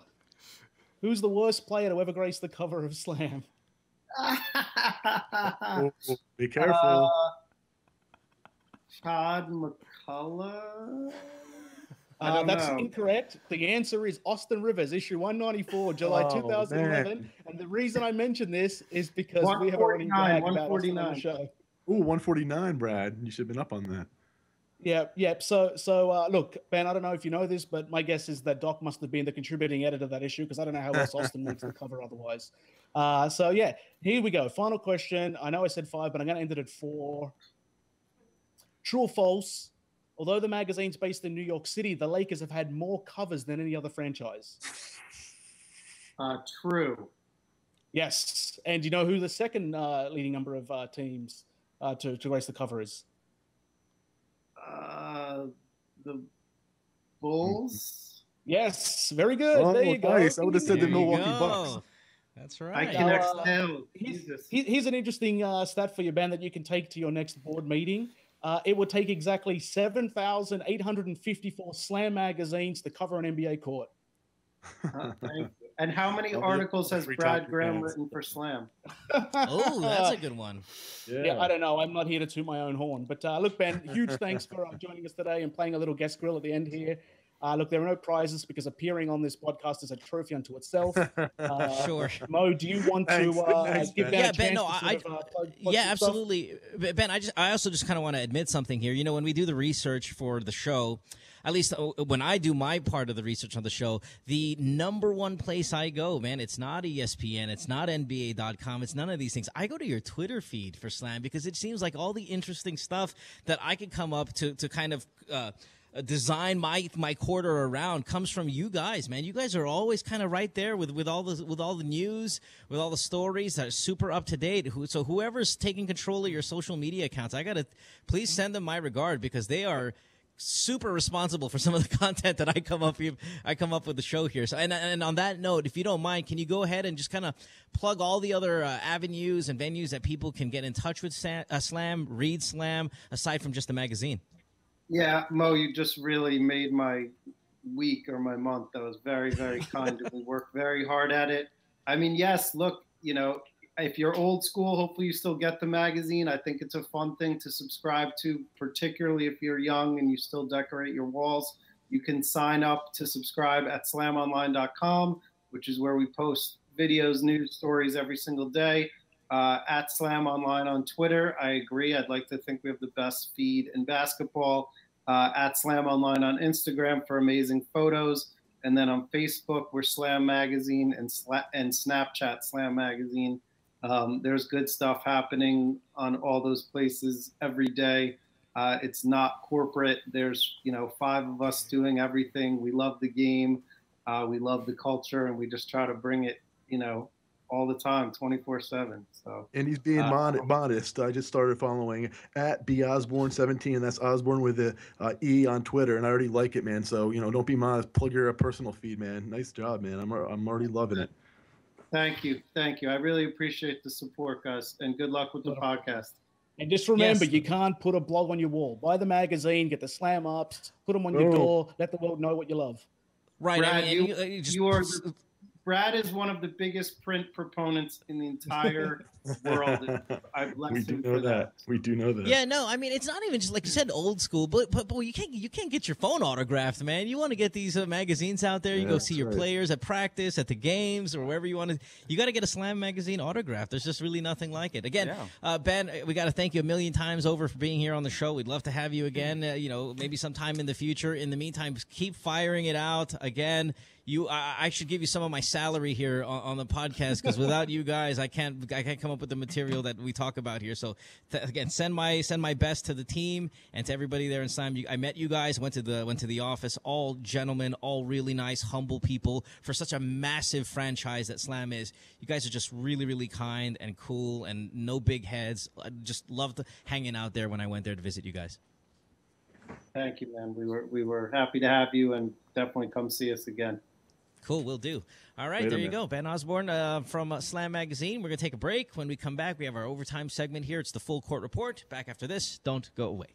Who's the worst player to ever grace the cover of Slam? Be careful. Todd McCullough? That's incorrect. The answer is Austin Rivers, issue 194, July 2011. Man. And the reason I mentioned this is because we have a running gag about Austin on the show. Ooh, 149, Brad. You should have been up on that. Yeah. So look, Ben, I don't know if you know this, but my guess is that Doc must have been the contributing editor of that issue, because I don't know how else Austin makes the cover otherwise. So yeah, here we go. Final question. I know I said 5, but I'm going to end it at 4. True or false? Although the magazine's based in New York City, the Lakers have had more covers than any other franchise. True. Yes. And do you know who the second leading number of teams to grace the cover is? The Bulls? Yes. Very good. Oh, there you go. Nice. I would have said the Milwaukee Bucks. That's right. I can excel. Here's an interesting stat for you, Ben, that you can take to your next board meeting. It would take exactly 7,854 Slam magazines to cover an NBA court. And how many articles has Brad Graham written for Slam? Oh, that's a good one. Yeah, I don't know. I'm not here to toot my own horn. But look, Ben, huge thanks for joining us today and playing a little guest grill at the end here. Look, there are no prizes because appearing on this podcast is a trophy unto itself. Sure. Mo, do you want to give Ben a chance plug yeah, some absolutely. Ben, I also just kind of want to admit something here. You know, when we do the research for the show, at least when I do my part of the research on the show, the number one place I go, man, it's not ESPN, it's not NBA.com, it's none of these things. I go to your Twitter feed for Slam because it seems like all the interesting stuff that I could come up to kind of design my quarter around comes from you guys, man. You guys are always kind of right there with all the news, with all the stories that are super up to date. So whoever's taking control of your social media accounts, please send them my regard because they are super responsible for some of the content that I come up with the show here. So and on that note, if you don't mind, can you go ahead and just kind of plug all the other avenues and venues that people can get in touch with Slam, read Slam, aside from just the magazine? Yeah, Mo, you just really made my week or my month. That was very, very kind. We worked very hard at it. I mean, yes, look, you know, if you're old school, hopefully you still get the magazine. I think it's a fun thing to subscribe to, particularly if you're young and you still decorate your walls. You can sign up to subscribe at slamonline.com, which is where we post videos, news, stories every single day. At Slam Online on Twitter. I agree. I'd like to think we have the best feed in basketball. At Slam Online on Instagram for amazing photos. And then on Facebook, we're Slam Magazine and Snapchat Slam Magazine. There's good stuff happening on all those places every day. It's not corporate. There's, 5 of us doing everything. We love the game. We love the culture, and we just try to bring it, all the time, 24/7. So, and he's being modest. I just started following at bosborne17, and that's Osborne with the E on Twitter, and I already like it, man. So don't be modest. Plug your personal feed, man. Nice job, man. I'm already loving it. Thank you. I really appreciate the support, guys, and good luck with the podcast. And just remember, you can't put a blog on your wall. Buy the magazine, get the Slam ups, put them on your door, let the world know what you love. Right. Brad, Brad is one of the biggest print proponents in the entire world. I've blessed him for that. We do know that. Yeah, no, I mean, it's not even just like you said, old school, but you can't get your phone autographed, man. You want to get these magazines out there. You go see your players at practice, at the games, or wherever you want to. You got to get a Slam magazine autograph. There's just really nothing like it. Again, Ben, we got to thank you a million times over for being here on the show. We'd love to have you again. Maybe sometime in the future. In the meantime, keep firing it out. Again, I should give you some of my salary here on the podcast because without you guys, I can't come up with the material that we talk about here. So again, send my best to the team and to everybody there in Slam. I met you guys, went to the office, all gentlemen, all really nice, humble people for such a massive franchise that Slam is. You guys are just really, really kind and cool and no big heads. I just loved hanging out there when I went there to visit you guys. Thank you, man. We were happy to have you, and definitely come see us again. Cool, will do. All right, there you go. Ben Osborne from Slam Magazine. We're going to take a break. When we come back, we have our overtime segment here. It's the Full Court Report. Back after this. Don't go away.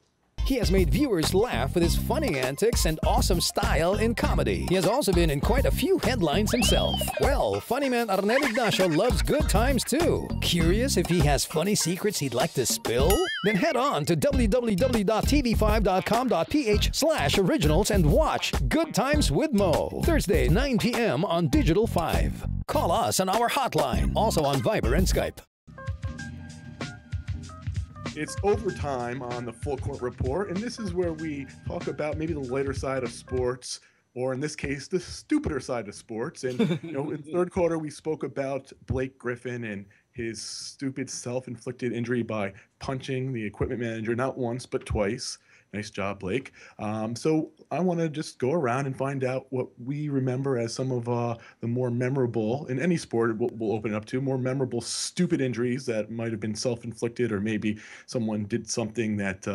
He has made viewers laugh with his funny antics and awesome style in comedy. He has also been in quite a few headlines himself. Well, funny man Arnel Ignacio loves good times too. Curious if he has funny secrets he'd like to spill? Then head on to www.tv5.com.ph/originals and watch Good Times with Mo. Thursday, 9 p.m. on Digital 5. Call us on our hotline, also on Viber and Skype. It's overtime on the Full Court Report, and this is where we talk about maybe the lighter side of sports, or in this case, the stupider side of sports. And in the third quarter, we spoke about Blake Griffin and his stupid self-inflicted injury by punching the equipment manager not once but twice. Nice job, Blake. So I want to just go around and find out what we remember as some of the more memorable, in any sport we'll open it up to, more memorable stupid injuries that might have been self-inflicted, or maybe someone did something that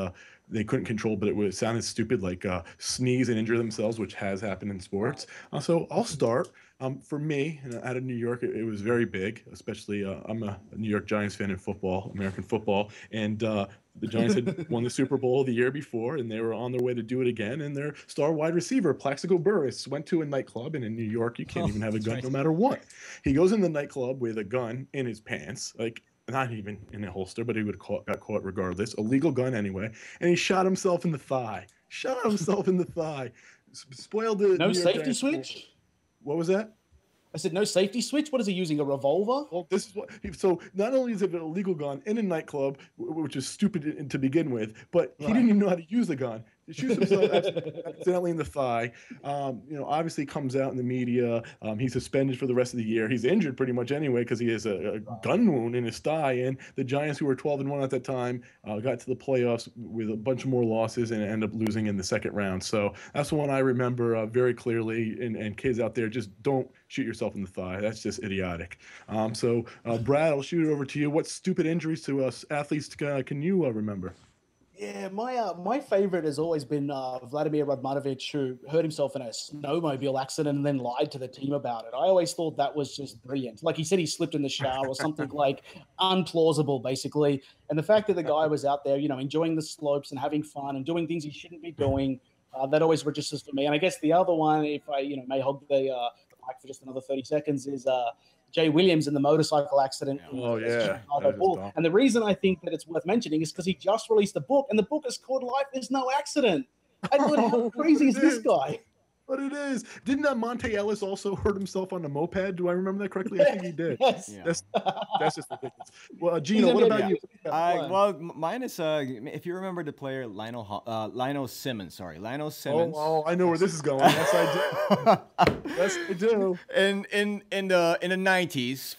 they couldn't control, but it sounded stupid, like sneeze and injure themselves, which has happened in sports. So I'll start. For me, out of New York, it was very big, especially I'm a New York Giants fan in football, American football, and the Giants had won the Super Bowl the year before, and they were on their way to do it again, and their star wide receiver, Plaxico Burress, went to a nightclub, and in New York, you can't even have a gun no matter what. He goes in the nightclub with a gun in his pants, like not even in a holster, but he got caught regardless, a legal gun anyway, and he shot himself in the thigh. spoiled the no New York safety Giants. switch. What was that? I said no safety switch. What is he using? A revolver? Well, this is what. So not only is it an illegal gun in a nightclub, which is stupid to begin with, but he didn't even know how to use the gun. He shoots himself accidentally in the thigh. Obviously comes out in the media. He's suspended for the rest of the year. He's injured pretty much anyway because he has a gun wound in his thigh. And the Giants, who were 12-1 at that time, got to the playoffs with a bunch more losses and ended up losing in the second round. So that's the one I remember very clearly. And kids out there, just don't shoot yourself in the thigh. That's just idiotic. Brad, I'll shoot it over to you. What stupid injuries to us athletes can you remember? Yeah, my favorite has always been Vladimir Radmanovich, who hurt himself in a snowmobile accident and then lied to the team about it. I always thought that was just brilliant. Like he said, he slipped in the shower or something like unplausible, basically. And the fact that the guy was out there, enjoying the slopes and having fun and doing things he shouldn't be doing, that always registers for me. And I guess the other one, if I may hog the mic for just another 30 seconds, is Jay Williams in the motorcycle accident. Oh, yeah. And the reason I think that it's worth mentioning is because he just released a book, and the book is called Life is No Accident. I thought, how crazy is this guy? But it is. Didn't Monte Ellis also hurt himself on a moped? Do I remember that correctly? I think he did. Yes. Yeah. That's just ridiculous. Well, Gino, what about you? Well, mine is if you remember the player Lionel Simmons. Sorry, Lionel Simmons. Oh, I know where this is going. Yes, I do. Yes, I do. In the 90s,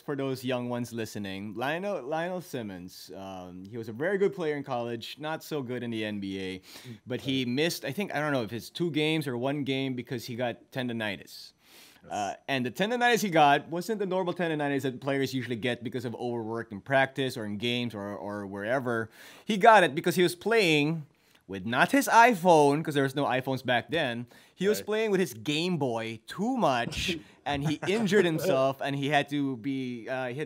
for those young ones listening, Lionel Simmons, he was a very good player in college, not so good in the NBA, but he missed, I don't know if it's 2 games or 1 game because he got tendonitis. And the tendonitis he got wasn't the normal tendonitis that players usually get because of overwork in practice or in games or wherever. He got it because he was playing with not his iPhone, because there was no iPhones back then. He was playing with his Game Boy too much, and he injured himself, and he had to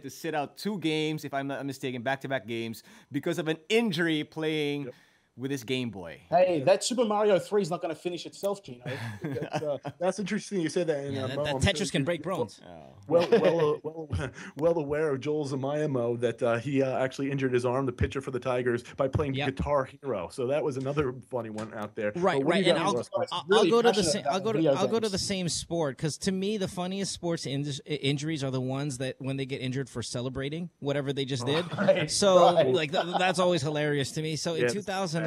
sit out 2 games, if I'm not mistaken, back-to-back games, because of an injury playing with his Game Boy. Hey, that Super Mario 3 is not going to finish itself, Gino. That's interesting you said that. That Tetris can break bones. Well aware of Joel Zamaimo that he actually injured his arm, the pitcher for the Tigers, by playing Guitar Hero. So that was another funny one out there. Right. And I'll go to the same sport, because to me the funniest sports injuries are the ones that when they get injured for celebrating whatever they just did. That's always hilarious to me. So in 2011,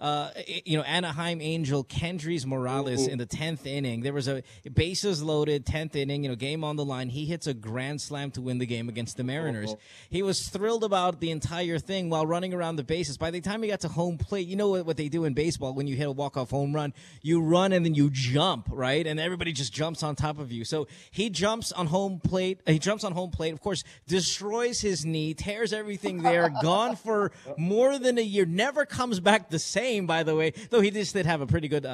Anaheim Angel Kendrys Morales in the 10th inning, there was a bases loaded 10th inning, game on the line. He hits a grand slam to win the game against the Mariners. He was thrilled about the entire thing while running around the bases. By the time he got to home plate, you know what they do in baseball when you hit a walk-off home run? You run and then you jump, right? And everybody just jumps on top of you. So he jumps on home plate. Of course, destroys his knee, tears everything there, gone for more than a year, never comes back the same, by the way, though he just did have a pretty good,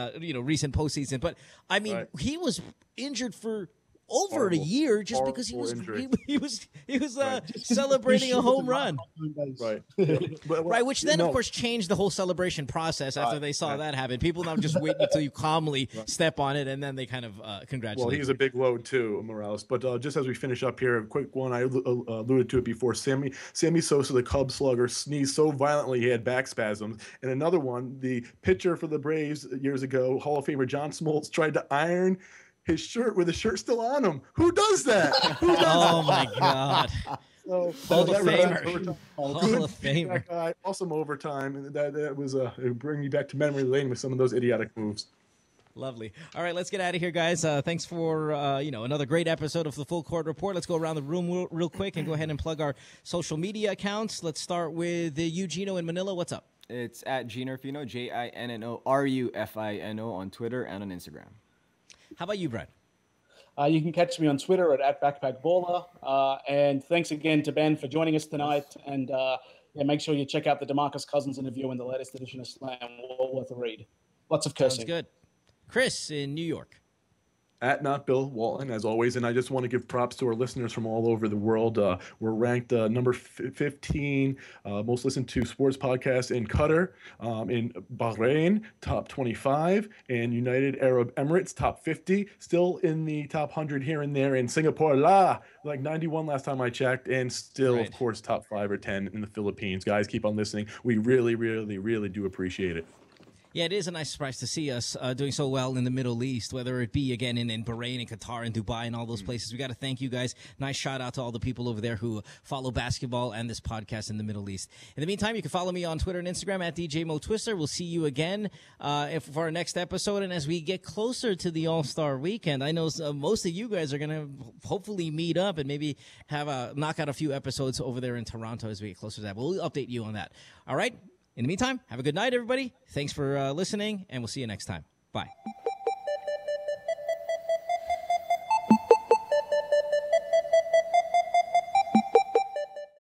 recent postseason. But, I mean, he was injured for over a year just because he was celebrating a home run. Right, which then, of course, changed the whole celebration process after they saw that happen. People now just wait until you calmly step on it, and then they kind of congratulate. Well, he's a big load, too, Morales. But just as we finish up here, a quick one. I alluded to it before. Sammy Sosa, the Cubs slugger, sneezed so violently he had back spasms. And another one, the pitcher for the Braves years ago, Hall of Famer John Smoltz, tried to iron his shirt with the shirt still on him. Who does that? Oh my God! Hall of Famer. That guy, awesome overtime. That was it bring me back to memory lane with some of those idiotic moves. Lovely. All right, let's get out of here, guys. Thanks for another great episode of the Full Court Report. Let's go around the room real quick and go ahead and plug our social media accounts. Let's start with Gino in Manila. What's up? It's at Gino Rufino, JINNORUFINO on Twitter and on Instagram. How about you, Brad? You can catch me on Twitter at @BackpackBaller. And thanks again to Ben for joining us tonight. And make sure you check out the DeMarcus Cousins interview in the latest edition of Slam. Well worth a read. Lots of cursing. Sounds good. Chris in New York. At Not Bill Walton, as always. And I just want to give props to our listeners from all over the world. We're ranked number 15 most listened to sports podcast in Qatar, in Bahrain, top 25, and United Arab Emirates, top 50. Still in the top 100 here and there in Singapore, like 91 last time I checked, and still, of course, top 5 or 10 in the Philippines. Guys, keep on listening. We really, really, really do appreciate it. Yeah, it is a nice surprise to see us doing so well in the Middle East, whether it be, again, in Bahrain and Qatar and Dubai and all those places. We got to thank you guys. Nice shout out to all the people over there who follow basketball and this podcast in the Middle East. In the meantime, you can follow me on Twitter and Instagram at DJ Mo Twister. We'll see you again for our next episode. And as we get closer to the All-Star Weekend, I know most of you guys are going to hopefully meet up and maybe knock out a few episodes over there in Toronto as we get closer to that. We'll update you on that. All right? In the meantime, have a good night, everybody. Thanks for listening, and we'll see you next time. Bye.